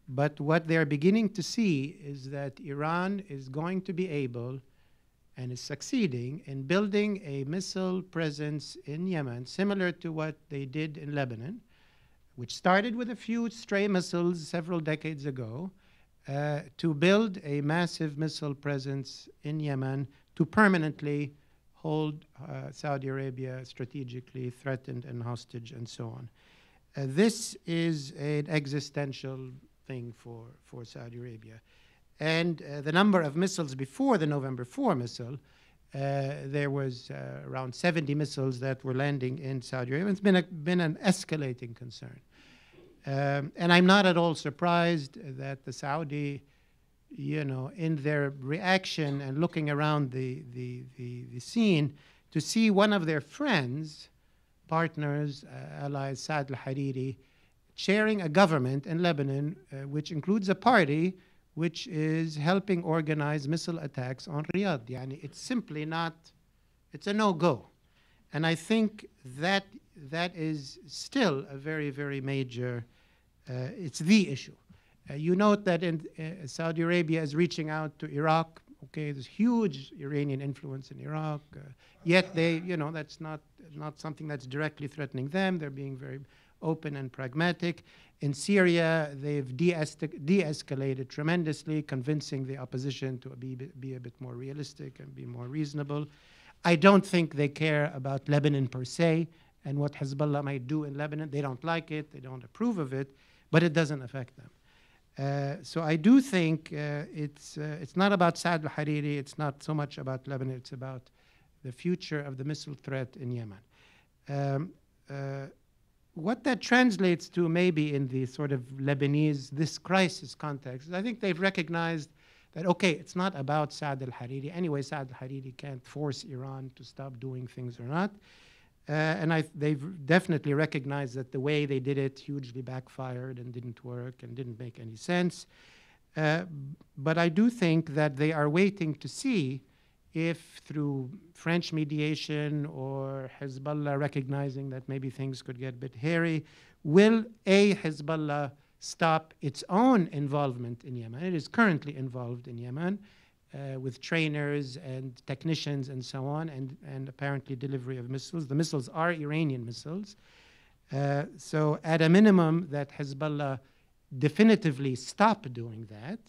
But what they're beginning to see is that Iran is going to be able and is succeeding in building a missile presence in Yemen, similar to what they did in Lebanon, which started with a few stray missiles several decades ago, to build a massive missile presence in Yemen to permanently hold Saudi Arabia strategically threatened and hostage and so on. This is an existential thing for Saudi Arabia. And the number of missiles before the November 4 missile, there was around 70 missiles that were landing in Saudi Arabia. It's been an escalating concern. And I'm not at all surprised that the Saudi, in their reaction and looking around the scene, to see one of their friends, partners, allies, Saad al-Hariri, chairing a government in Lebanon, which includes a party which is helping organize missile attacks on Riyadh. Yani it's simply not, it's a no-go. And I think that is still a very, very major, it's the issue. You note that Saudi Arabia is reaching out to Iraq. Okay, there's huge Iranian influence in Iraq. Yet they, that's not something that's directly threatening them. They're being very open and pragmatic. In Syria, they've de-escalated tremendously, convincing the opposition to be a bit more realistic and be more reasonable. I don't think they care about Lebanon per se and what Hezbollah might do in Lebanon. They don't like it. They don't approve of it, but it doesn't affect them. So I do think it's not about Saad al-Hariri. It's not so much about Lebanon. It's about the future of the missile threat in Yemen. What that translates to maybe in the sort of Lebanese, this crisis context, is I think they've recognized that, okay, it's not about Saad al-Hariri. Anyway, Saad al-Hariri can't force Iran to stop doing things or not. And they've definitely recognized that the way they did it hugely backfired and didn't work and didn't make any sense. But I do think that they are waiting to see if through French mediation or Hezbollah recognizing that maybe things could get a bit hairy, will Hezbollah stop its own involvement in Yemen? It is currently involved in Yemen. with trainers and technicians and so on, and apparently delivery of missiles. The missiles are Iranian missiles. So at a minimum, that Hezbollah definitively stop doing that,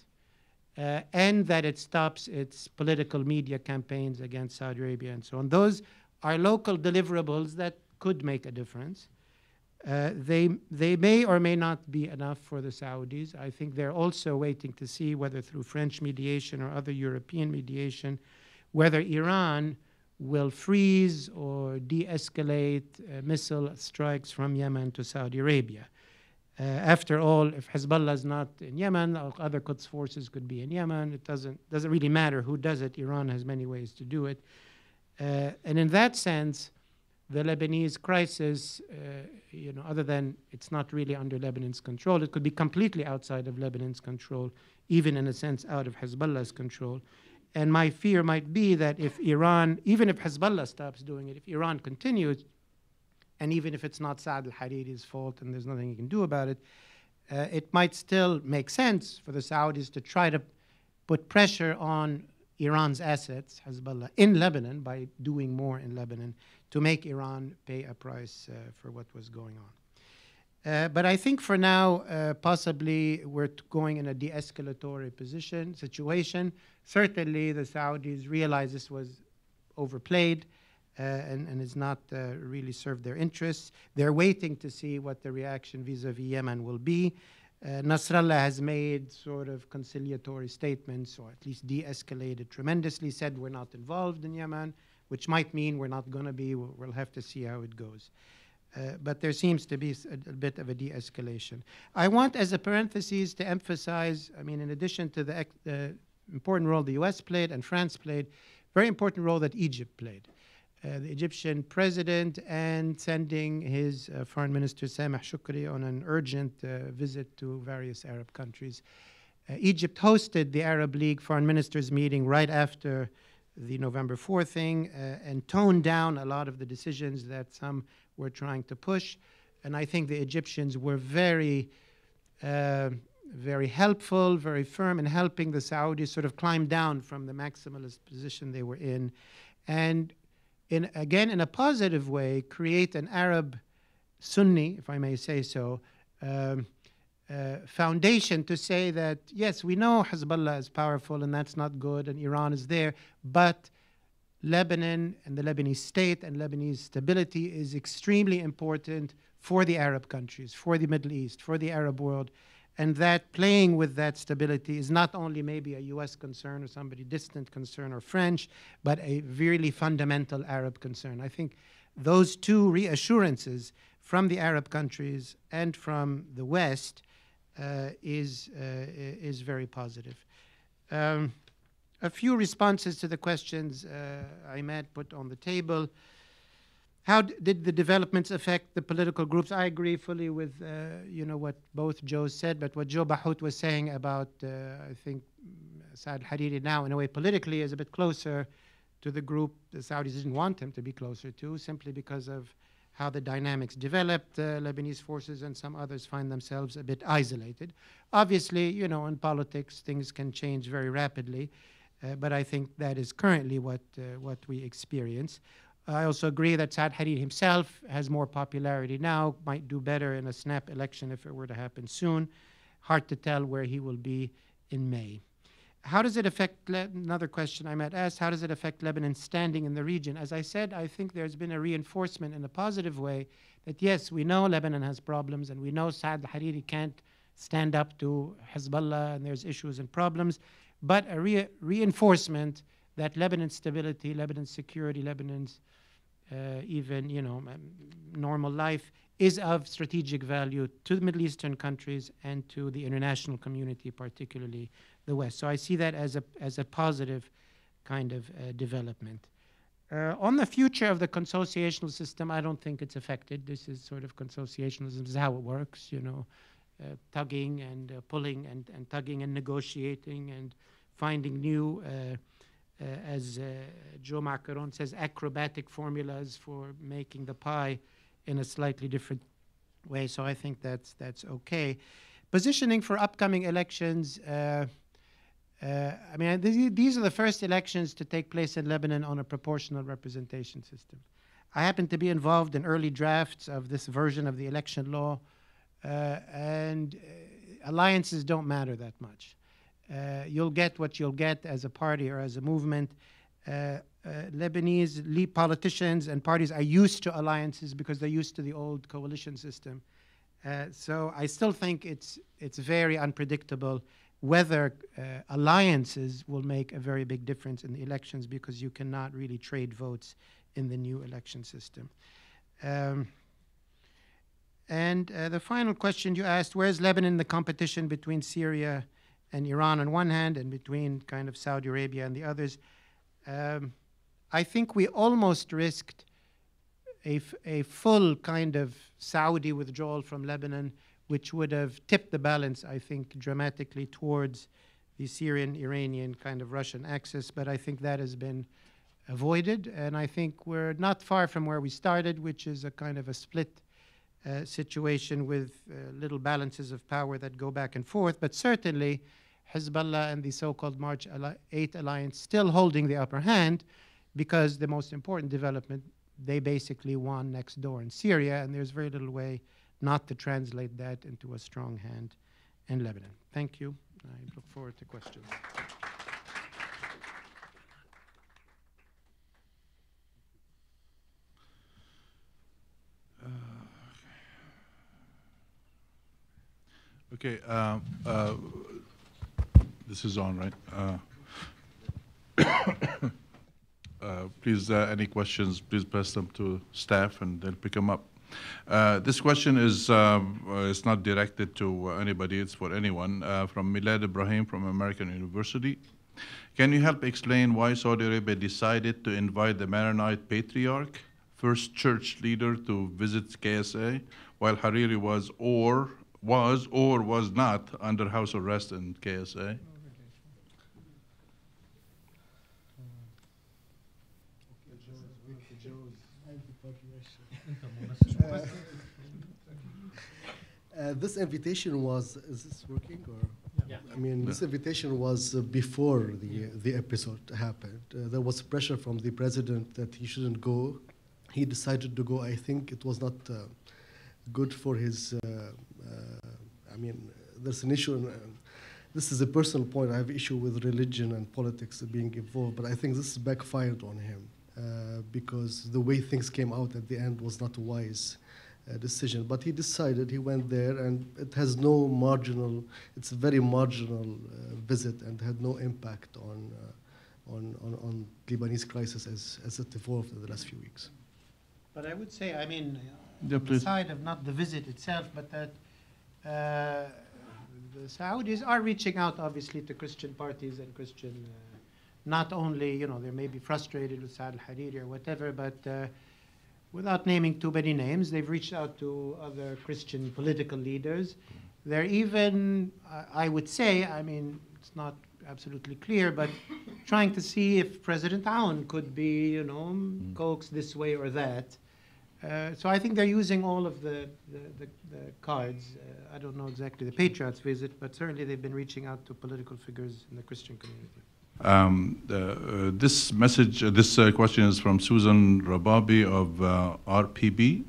and that it stops its political media campaigns against Saudi Arabia and so on. Those are local deliverables that could make a difference. They may or may not be enough for the Saudis. I think they're also waiting to see whether through French mediation or other European mediation, whether Iran will freeze or de-escalate missile strikes from Yemen to Saudi Arabia. After all, if Hezbollah is not in Yemen, other Quds forces could be in Yemen. It doesn't really matter who does it. Iran has many ways to do it. And in that sense, the Lebanese crisis, other than it's not really under Lebanon's control, it could be completely outside of Lebanon's control, even in a sense out of Hezbollah's control. And my fear might be that if Iran, even if Hezbollah stops doing it, if Iran continues, and even if it's not Saad al-Hariri's fault and there's nothing you can do about it, it might still make sense for the Saudis to try to put pressure on Iran's assets, Hezbollah, in Lebanon by doing more in Lebanon to make Iran pay a price for what was going on. But I think for now, possibly we're going in a de-escalatory situation. Certainly the Saudis realize this was overplayed and has not really served their interests. They're waiting to see what the reaction vis-a-vis Yemen will be. Nasrallah has made sort of conciliatory statements, or at least de-escalated tremendously, said we're not involved in Yemen, which might mean we're not going to be. We'll have to see how it goes. But there seems to be a bit of a de-escalation. I want, as a parenthesis, to emphasize, I mean, in addition to the important role the US played and France played, very important role that Egypt played. The Egyptian president and sending his foreign minister Sameh Shoukry on an urgent visit to various Arab countries. Egypt hosted the Arab League foreign ministers meeting right after the November 4th thing and toned down a lot of the decisions that some were trying to push. And I think the Egyptians were very helpful, very firm in helping the Saudis sort of climb down from the maximalist position they were in. And again, in a positive way, create an Arab Sunni, if I may say so, foundation to say that, yes, we know Hezbollah is powerful and that's not good and Iran is there, but Lebanon and the Lebanese state and Lebanese stability is extremely important for the Arab countries, for the Middle East, for the Arab world. And that playing with that stability is not only maybe a US concern or somebody distant concern or French, but a really fundamental Arab concern. I think those two reassurances from the Arab countries and from the West is very positive. A few responses to the questions Ahmed put on the table. How did the developments affect the political groups? I agree fully with what both Joe said, but what Joe Bahout was saying about, I think, Saad Hariri now, in a way, politically is a bit closer to the group the Saudis didn't want him to be closer to, simply because of how the dynamics developed. Lebanese forces and some others find themselves a bit isolated. Obviously, in politics, things can change very rapidly, but I think that is currently what we experience. I also agree that Saad Hariri himself has more popularity now, might do better in a snap election if it were to happen soon. Hard to tell where he will be in May. How does it affect, another question I might ask, how does it affect Lebanon's standing in the region? As I said, I think there's been a reinforcement in a positive way that yes, we know Lebanon has problems and we know Saad Hariri can't stand up to Hezbollah and there's issues and problems, but a reinforcement that Lebanon's stability, Lebanon's security, Lebanon's normal life is of strategic value to the Middle Eastern countries and to the international community, particularly the West. So I see that as a positive kind of development. On the future of the consociational system, I don't think it's affected. This is sort of consociationalism, this is how it works, tugging and pulling and tugging and negotiating and finding new as Joe Macaron says, acrobatic formulas for making the pie in a slightly different way. So I think that's okay. Positioning for upcoming elections, I mean, these are the first elections to take place in Lebanon on a proportional representation system. I happen to be involved in early drafts of this version of the election law, and alliances don't matter that much. You'll get what you'll get as a party or as a movement. Lebanese politicians and parties are used to alliances because they're used to the old coalition system. So I still think it's very unpredictable whether alliances will make a very big difference in the elections, because you cannot really trade votes in the new election system. And the final question you asked, where is Lebanon in the competition between Syria and Iran on one hand and between kind of Saudi Arabia and the others? I think we almost risked a full kind of Saudi withdrawal from Lebanon, which would have tipped the balance, I think, dramatically towards the Syrian-Iranian kind of Russian axis. But I think that has been avoided, and I think we're not far from where we started, which is a kind of a split situation with little balances of power that go back and forth. But certainly, Hezbollah and the so-called March 8 alliance still holding the upper hand, because the most important development, they basically won next door in Syria, and there's very little way not to translate that into a strong hand in Lebanon. Thank you. I look forward to questions. Okay, this is on, right? Please, any questions, please pass them to staff and they'll pick them up. This question is it's not directed to anybody, it's for anyone, from Milad Ibrahim from American University. Can you help explain why Saudi Arabia decided to invite the Maronite Patriarch, first church leader to visit KSA, while Hariri was or was not under house arrest in KSA? This invitation was, is this working or? Yeah. I mean, this invitation was before the episode happened. There was pressure from the president that he shouldn't go. He decided to go. I think it was not good for his, I mean, there's an issue, and this is a personal point. I have issue with religion and politics being involved, but I think this backfired on him because the way things came out at the end was not a wise decision. But he decided, he went there, and it has no marginal, it's a very marginal visit and had no impact on Lebanese crisis as it evolved in the last few weeks. But I would say, I mean, Yeah, on the please. side of not the visit itself, but that the Saudis are reaching out, obviously, to Christian parties and Christian, not only, you know, they may be frustrated with Saad al-Hariri or whatever, but without naming too many names, they've reached out to other Christian political leaders. They're even, I would say, I mean, it's not absolutely clear, but trying to see if President Aoun could be, you know, coaxed this way or that. So I think they're using all of the cards. I don't know exactly the Patriots visit, but certainly they've been reaching out to political figures in the Christian community. This message, this question is from Susan Rababi of RPB.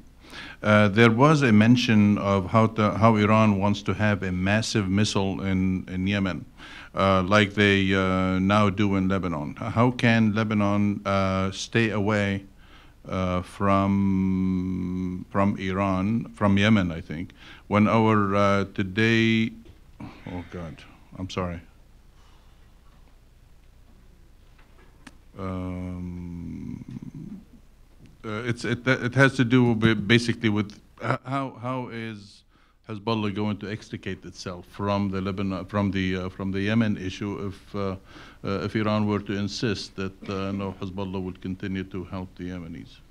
There was a mention of how Iran wants to have a massive missile in Yemen, like they now do in Lebanon. How can Lebanon stay away from Iran, from Yemen, I think, when our today, oh God, I'm sorry. It has to do basically with how is Hezbollah going to extricate itself from the Lebanon, from the Yemen issue if Iran were to insist that no, Hezbollah would continue to help the Yemenis.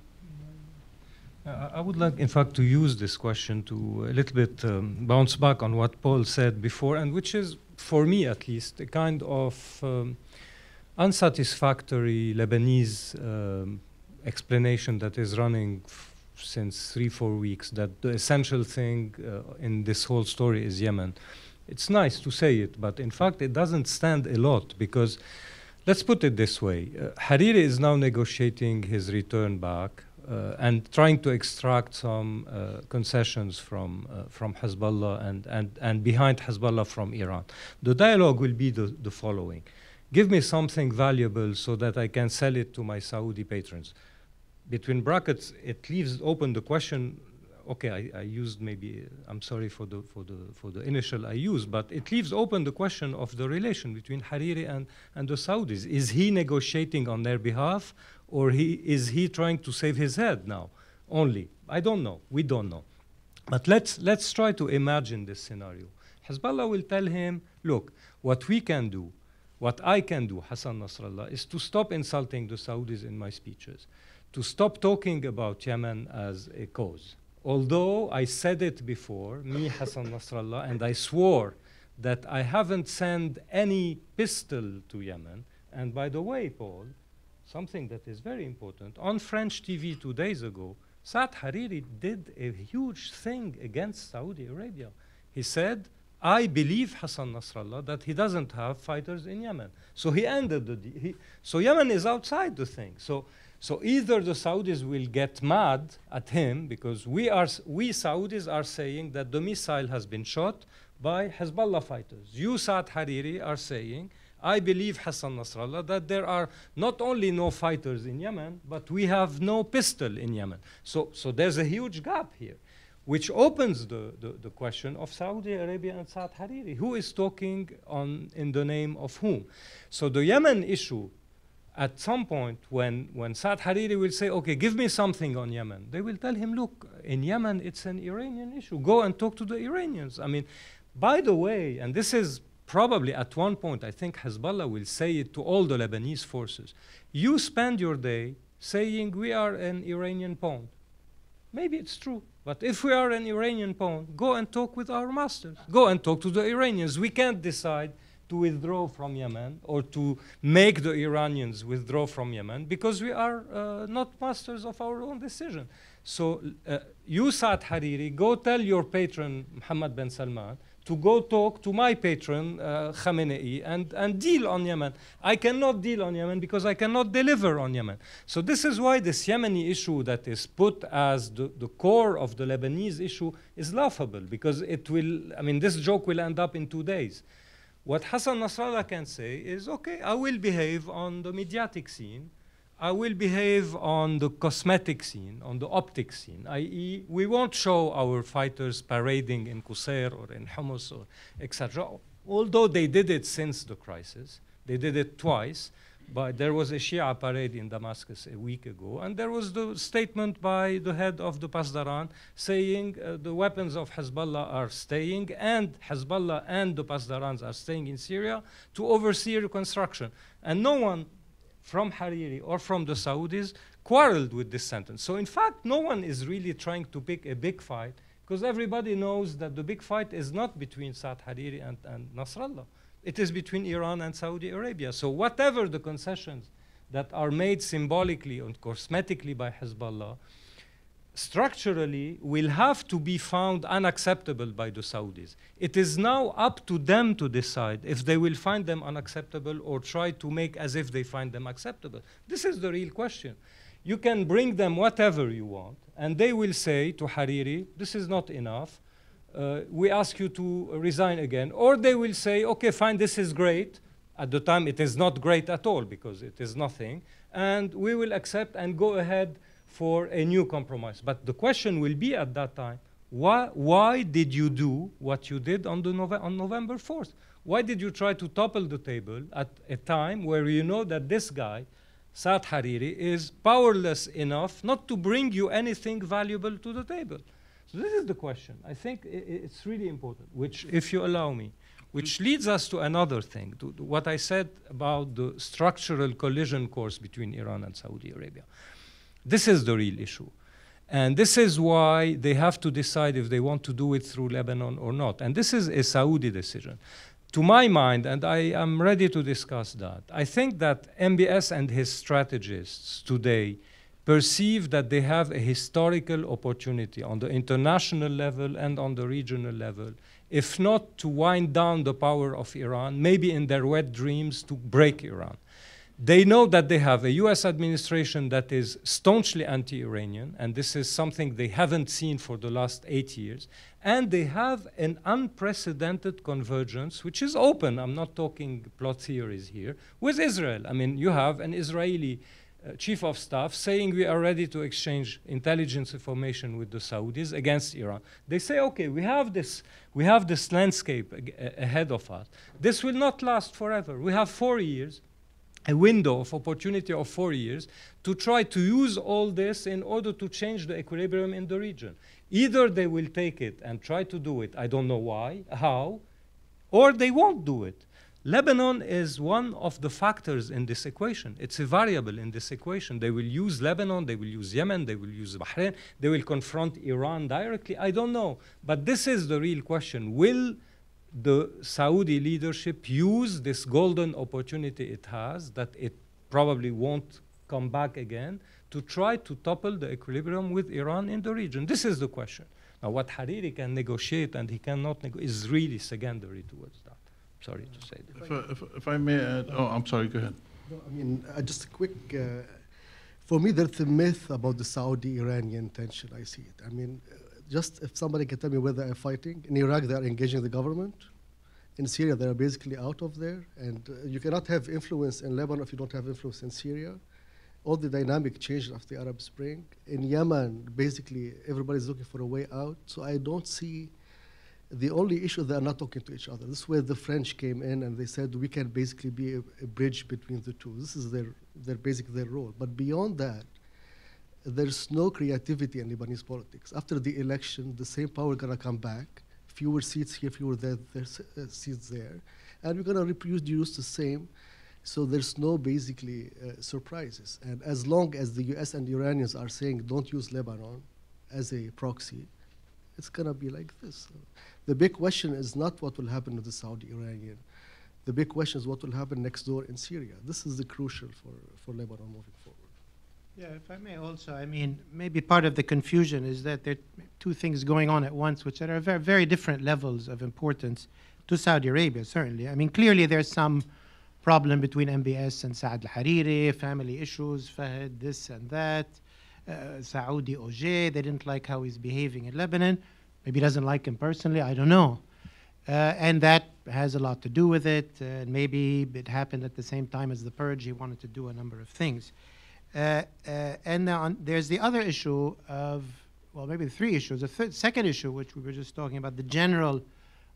I would like, in fact, to use this question to a little bit bounce back on what Paul said before, and which is, for me at least, a kind of unsatisfactory Lebanese explanation that is running since 3-4 weeks, that the essential thing in this whole story is Yemen. It's nice to say it, but in fact it doesn't stand a lot, because let's put it this way. Hariri is now negotiating his return back and trying to extract some concessions from Hezbollah and behind Hezbollah from Iran. The dialogue will be the following. Give me something valuable so that I can sell it to my Saudi patrons. Between brackets, it leaves open the question. Okay, I used maybe. I'm sorry for the initial I used, but it leaves open the question of the relation between Hariri and the Saudis. Is he negotiating on their behalf, or is he trying to save his head now? Only I don't know. We don't know. But let's try to imagine this scenario. Hezbollah will tell him, look, what we can do. What I can do, Hassan Nasrallah, is to stop insulting the Saudis in my speeches, to stop talking about Yemen as a cause. Although I said it before, me, Hassan Nasrallah, and I swore that I haven't sent any pistol to Yemen. And by the way, Paul, something that is very important, on French TV 2 days ago, Saad Hariri did a huge thing against Saudi Arabia. He said, I believe Hassan Nasrallah that he doesn't have fighters in Yemen. So he ended the deal. So Yemen is outside the thing. So either the Saudis will get mad at him because we Saudis are saying that the missile has been shot by Hezbollah fighters. You, Saad Hariri, are saying, I believe Hassan Nasrallah that there are not only no fighters in Yemen, but we have no pistol in Yemen. So there's a huge gap here, which opens the question of Saudi Arabia and Saad Hariri. Who is talking in the name of whom? So the Yemen issue, at some point when Saad Hariri will say, okay, give me something on Yemen, they will tell him, look, in Yemen, it's an Iranian issue. Go and talk to the Iranians. I mean, by the way, and this is probably at one point, I think Hezbollah will say it to all the Lebanese forces. You spend your day saying we are an Iranian pawn. Maybe it's true. But if we are an Iranian pawn, go and talk with our masters. Go and talk to the Iranians. We can't decide to withdraw from Yemen or to make the Iranians withdraw from Yemen because we are not masters of our own decision. So you, Saad Hariri, go tell your patron, Mohammed bin Salman, to go talk to my patron, Khamenei, and deal on Yemen. I cannot deal on Yemen because I cannot deliver on Yemen. So this is why this Yemeni issue that is put as the core of the Lebanese issue is laughable, because it will, I mean, this joke will end up in 2 days. What Hassan Nasrallah can say is, okay, I will behave on the mediatic scene. I will behave on the cosmetic scene, on the optic scene, i.e. we won't show our fighters parading in Qusair or in Homs or etc. Although they did it since the crisis. They did it twice. But there was a Shia parade in Damascus a week ago, and there was the statement by the head of the Pasdaran saying the weapons of Hezbollah are staying, and Hezbollah and the Pasdarans are staying in Syria to oversee reconstruction. And no one from Hariri or from the Saudis quarreled with this sentence. So in fact, no one is really trying to pick a big fight, because everybody knows that the big fight is not between Saad Hariri and Nasrallah. It is between Iran and Saudi Arabia. So whatever the concessions that are made symbolically and cosmetically by Hezbollah, structurally will have to be found unacceptable by the Saudis. It is now up to them to decide if they will find them unacceptable or try to make as if they find them acceptable. This is the real question. You can bring them whatever you want, and they will say to Hariri, this is not enough. We ask you to resign again. Or they will say, okay, fine, this is great. At the time, it is not great at all because it is nothing. And we will accept and go ahead for a new compromise. But the question will be at that time, why did you do what you did on November 4th? Why did you try to topple the table at a time where you know that this guy, Saad Hariri, is powerless enough not to bring you anything valuable to the table? So this is the question. I think it's really important, which, if you allow me, which leads us to another thing, to what I said about the structural collision course between Iran and Saudi Arabia. This is the real issue. And this is why they have to decide if they want to do it through Lebanon or not. And this is a Saudi decision. To my mind, and I am ready to discuss that, I think that MBS and his strategists today perceive that they have a historical opportunity on the international level and on the regional level if not to wind down the power of Iran, maybe in their wet dreams to break Iran. They know that they have a US administration that is staunchly anti-Iranian, and this is something they haven't seen for the last 8 years. And they have an unprecedented convergence, which is open, I'm not talking plot theories here, with Israel. I mean, you have an Israeli chief of staff saying we are ready to exchange intelligence information with the Saudis against Iran. They say, okay, we have this landscape ahead of us. This will not last forever. We have 4 years, a window of opportunity of 4 years to try to use all this in order to change the equilibrium in the region. Either they will take it and try to do it, I don't know why, how, or they won't do it. Lebanon is one of the factors in this equation. It's a variable in this equation. They will use Lebanon, they will use Yemen, they will use Bahrain, they will confront Iran directly, I don't know. But this is the real question. Will the Saudi leadership use this golden opportunity it has, that it probably won't come back again, to try to topple the equilibrium with Iran in the region? This is the question. Now, what Hariri can negotiate and he cannot negotiate is really secondary towards that. Sorry to say that. If I may add, oh, I'm sorry, go ahead. No, I mean, just a quick, for me, there's a myth about the Saudi-Iranian tension, I see it. I mean, just if somebody can tell me where they are fighting. In Iraq, they are engaging the government. In Syria, they are basically out of there. And you cannot have influence in Lebanon if you don't have influence in Syria. All the dynamic changed after the Arab Spring. In Yemen, basically, everybody's looking for a way out. So I don't see the only issue, they are not talking to each other. This is where the French came in and they said we can basically be a bridge between the two. This is basically their role. But beyond that, there's no creativity in Lebanese politics. After the election, the same power gonna come back. Fewer seats here, fewer there, seats there. And we're gonna reproduce the same. So there's no basically surprises. And as long as the US and the Iranians are saying don't use Lebanon as a proxy, it's gonna be like this. The big question is not what will happen with the Saudi-Iranian. The big question is what will happen next door in Syria. This is the crucial for Lebanon moving forward. Yeah, if I may also, I mean, maybe part of the confusion is that there are two things going on at once, which are very, very different levels of importance to Saudi Arabia, certainly. I mean, clearly there's some problem between MBS and Saad al-Hariri, family issues, Fahd, this and that, Saudi OJ, they didn't like how he's behaving in Lebanon. Maybe he doesn't like him personally, I don't know. And that has a lot to do with it. Maybe it happened at the same time as the purge. He wanted to do a number of things. And now there's the other issue of, well, maybe the three issues. The second issue, which we were just talking about, the general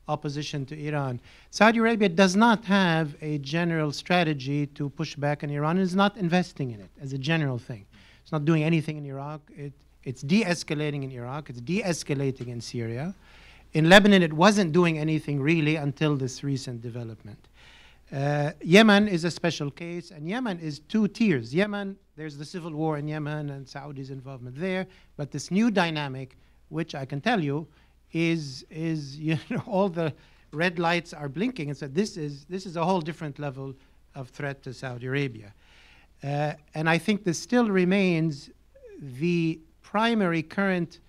opposition to Iran. Saudi Arabia does not have a general strategy to push back on Iran and is not investing in it as a general thing. It's not doing anything in Iraq. It's de-escalating in Iraq. It's de-escalating in Syria. In Lebanon, it wasn't doing anything really until this recent development. Yemen is a special case, and Yemen is two tiers. Yemen, there's the civil war in Yemen and Saudi's involvement there, but this new dynamic, which I can tell you, is you know, all the red lights are blinking, and so this is a whole different level of threat to Saudi Arabia. And I think this still remains the primary current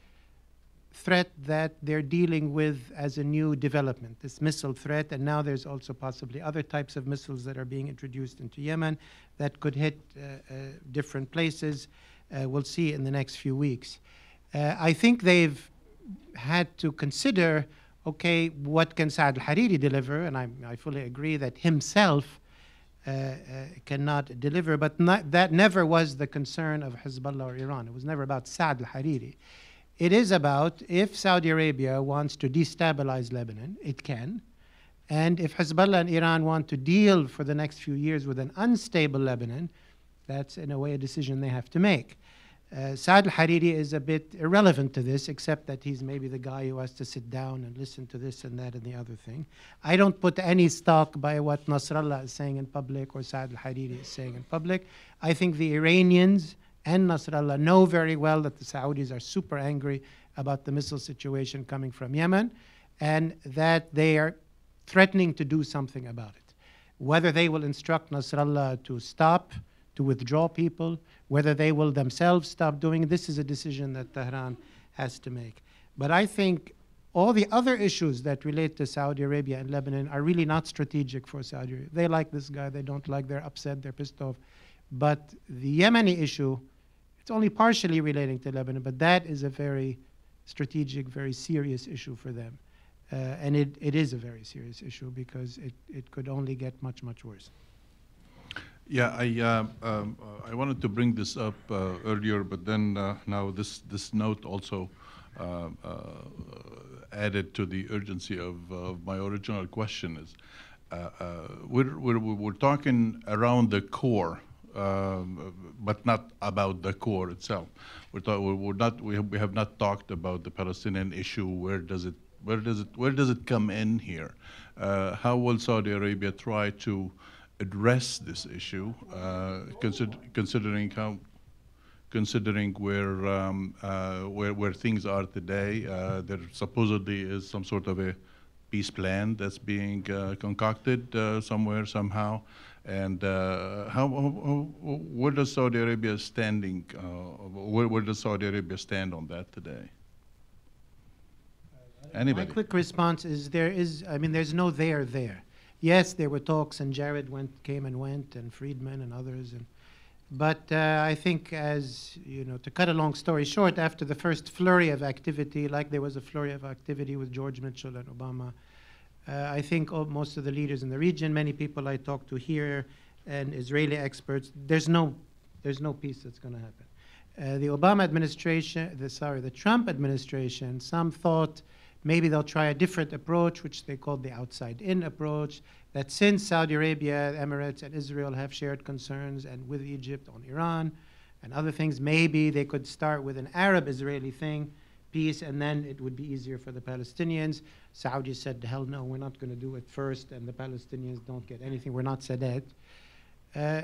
threat that they're dealing with as a new development, this missile threat, and now there's also possibly other types of missiles that are being introduced into Yemen that could hit different places. We'll see in the next few weeks. I think they've had to consider, okay, what can Saad al-Hariri deliver? And I fully agree that himself cannot deliver, but that never was the concern of Hezbollah or Iran. It was never about Saad al-Hariri. It is about if Saudi Arabia wants to destabilize Lebanon, it can. And if Hezbollah and Iran want to deal for the next few years with an unstable Lebanon, that's in a way a decision they have to make. Saad al-Hariri is a bit irrelevant to this, except that he's maybe the guy who has to sit down and listen to this and that and the other thing. I don't put any stock by what Nasrallah is saying in public or Saad al-Hariri is saying in public. I think the Iranians and Nasrallah know very well that the Saudis are super angry about the missile situation coming from Yemen and that they are threatening to do something about it. Whether they will instruct Nasrallah to stop, to withdraw people, whether they will themselves stop doing it, this is a decision that Tehran has to make. But I think All the other issues that relate to Saudi Arabia and Lebanon are really not strategic for Saudi Arabia. They like this guy, they don't like, they're upset, they're pissed off. But the Yemeni issue, it's only partially relating to Lebanon, but that is a very strategic, very serious issue for them. And it is a very serious issue because it could only get much, much worse. Yeah, I wanted to bring this up earlier, but then now this note also added to the urgency of my original question is we're talking around the core, but not about the core itself. We have not talked about the Palestinian issue. Where does it come in here? How will Saudi Arabia try to address this issue, considering where things are today? There supposedly is some sort of a peace plan that's being concocted somewhere somehow, and where does Saudi Arabia standing? Where does Saudi Arabia stand on that today? Anybody? My quick response is there's no there. Yes, there were talks, and Jared came and went, and Friedman and others, but I think, as you know, to cut a long story short, after the first flurry of activity, like there was a flurry of activity with George Mitchell and Obama, I think most of the leaders in the region, many people I talked to here, and Israeli experts, there's no peace that's going to happen. The Obama administration, the Trump administration, some thought maybe they'll try a different approach, which they called the outside-in approach, that since Saudi Arabia, Emirates, and Israel have shared concerns, and with Egypt on Iran and other things, maybe they could start with an Arab-Israeli thing, peace, and then it would be easier for the Palestinians. Saudi said, hell no, we're not going to do it first, and the Palestinians don't get anything. We're not Sadat.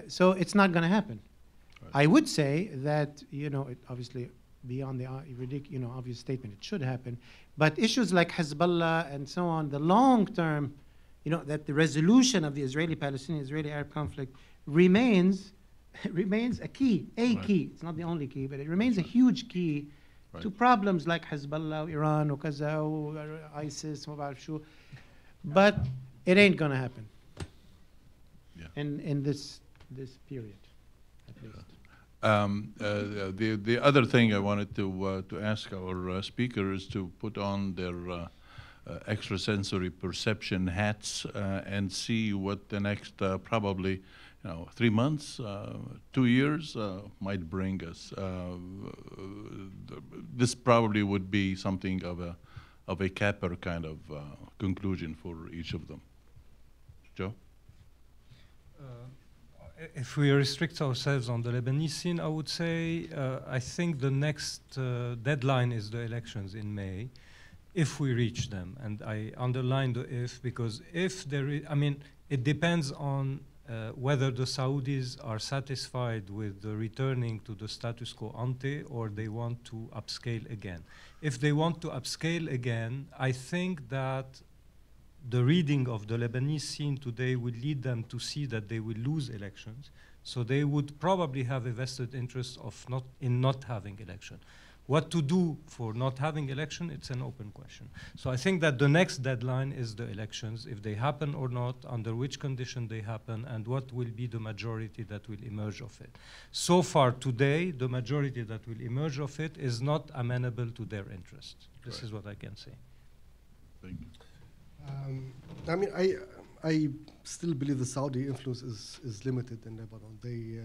So it's not going to happen. Right. I would say that, obviously, beyond the obvious statement, it should happen. But issues like Hezbollah and so on, the long-term, that the resolution of the Israeli-Palestinian, Israeli-Arab conflict remains a key, right. Key. It's not the only key, but it remains a huge key right. to problems like Hezbollah, Iran, or ISIS, but it ain't going to happen in this period, at least. The other thing I wanted to ask our speakers to put on their extrasensory perception hats and see what the next probably 3 months, 2 years might bring us. This probably would be something of a capper kind of conclusion for each of them. Joe? If we restrict ourselves on the Lebanese scene, I would say I think the next deadline is the elections in May, if we reach them. And I underline the if, because if there is, it depends on whether the Saudis are satisfied with the returning to the status quo ante, or they want to upscale again. If they want to upscale again, I think that the reading of the Lebanese scene today would lead them to see that they will lose elections. So they would probably have a vested interest in not having election. What to do for not having election, it's an open question. So I think that the next deadline is the elections, if they happen or not, under which condition they happen, and what will be the majority that will emerge of it. So far today, the majority that will emerge of it is not amenable to their interests. This is what I can say. Thank you. I still believe the Saudi influence is limited in Lebanon. They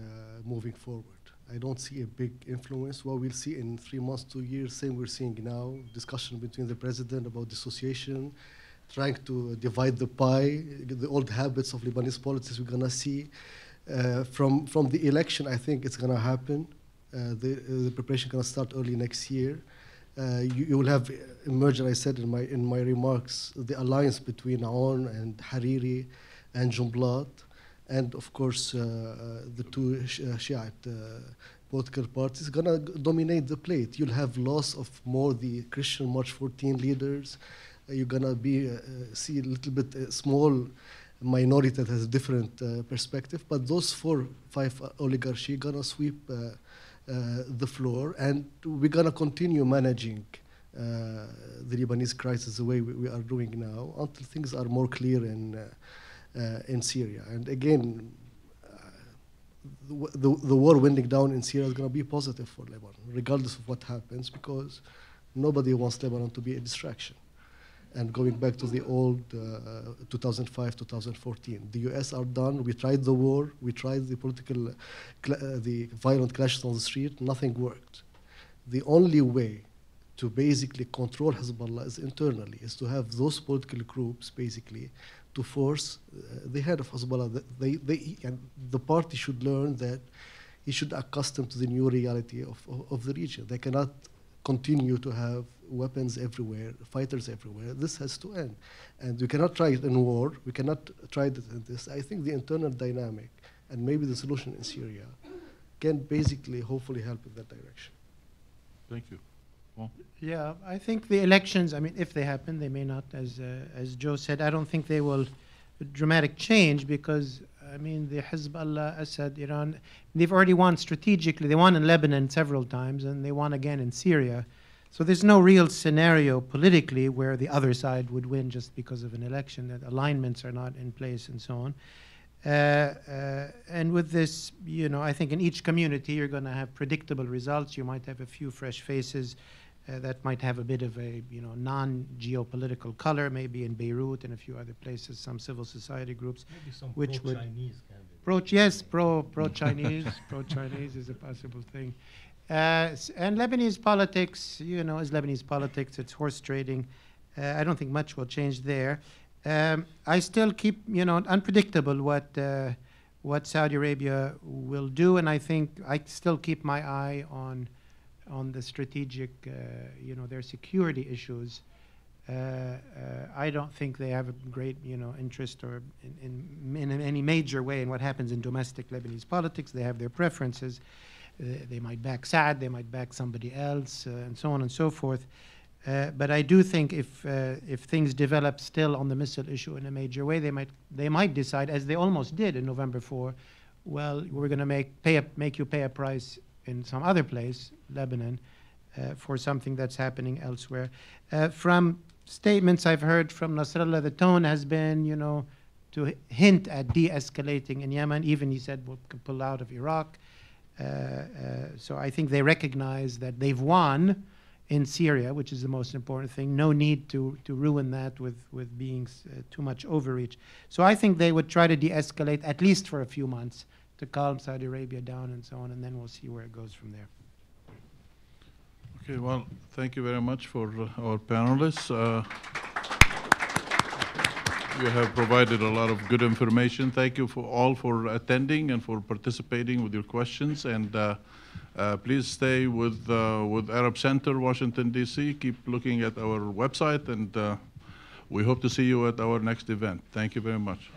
moving forward. I don't see a big influence. What we'll see in 3 months, 2 years, same we're seeing now, discussion between the president about dissociation, trying to divide the pie, the old habits of Lebanese politics we're gonna see. From the election, I think it's gonna happen. The preparation gonna start early next year. You will have emerged, I said in my remarks, the alliance between Aoun and Hariri and Jumblat, and of course the two Shiite political parties gonna dominate the plate. You'll have loss of more the Christian March 14 leaders. You're gonna see a little bit small minority that has a different perspective, but those 4-5 oligarchy gonna sweep the floor, and we're gonna continue managing the Lebanese crisis the way we are doing now until things are more clear in Syria. And again, the war winding down in Syria is going to be positive for Lebanon, regardless of what happens, because nobody wants Lebanon to be a distraction. And going back to the old 2005, 2014, the US are done. We tried the war. We tried the the violent clashes on the street. Nothing worked. The only way to basically control Hezbollah is internally, is to have those political groups basically to force the head of Hezbollah. And the party should learn that he should accustom to the new reality of the region. They cannot continue to have weapons everywhere, fighters everywhere. This has to end. And we cannot try it in war. We cannot try it in this. I think the internal dynamic and maybe the solution in Syria can basically, hopefully, help in that direction. Thank you. Well, Yeah, I think the elections, I mean, if they happen, they may not, as Joe said, I don't think they will dramatic change because, I mean, the Hezbollah, Assad, Iran, they've already won strategically. They won in Lebanon several times, and they won again in Syria. So there's no real scenario politically where the other side would win just because of an election, that alignments are not in place and so on. And with this, you know, I think in each community you're going to have predictable results. You might have a few fresh faces that might have a bit of a, you know, non-geopolitical color, maybe in Beirut and a few other places, some civil society groups. Maybe some which would pro-Chinese candidates. Yes, pro-Chinese, pro-Chinese is a possible thing. And Lebanese politics, you know, is Lebanese politics. It's horse trading. I don't think much will change there. I still keep, you know, unpredictable what Saudi Arabia will do, and I think I still keep my eye on the strategic, you know, their security issues. I don't think they have a great, you know, interest or in any major way in what happens in domestic Lebanese politics. They have their preferences. They might back Saad, they might back somebody else, and so on and so forth. But I do think if things develop still on the missile issue in a major way, they might decide, as they almost did in November 4, well, we're going to make you pay a price in some other place, Lebanon, for something that's happening elsewhere. From statements I've heard from Nasrallah, the tone has been, you know, to hint at de-escalating in Yemen. Even he said we'll pull out of Iraq. So I think they recognize that they've won in Syria, which is the most important thing. No need to ruin that with being too much overreach. So I think they would try to de-escalate at least for a few months to calm Saudi Arabia down and so on, and then we'll see where it goes from there. okay, well, thank you very much for our panelists. You have provided a lot of good information. Thank you all for attending and for participating with your questions. And please stay with Arab Center, Washington, D.C. Keep looking at our website, and we hope to see you at our next event. Thank you very much.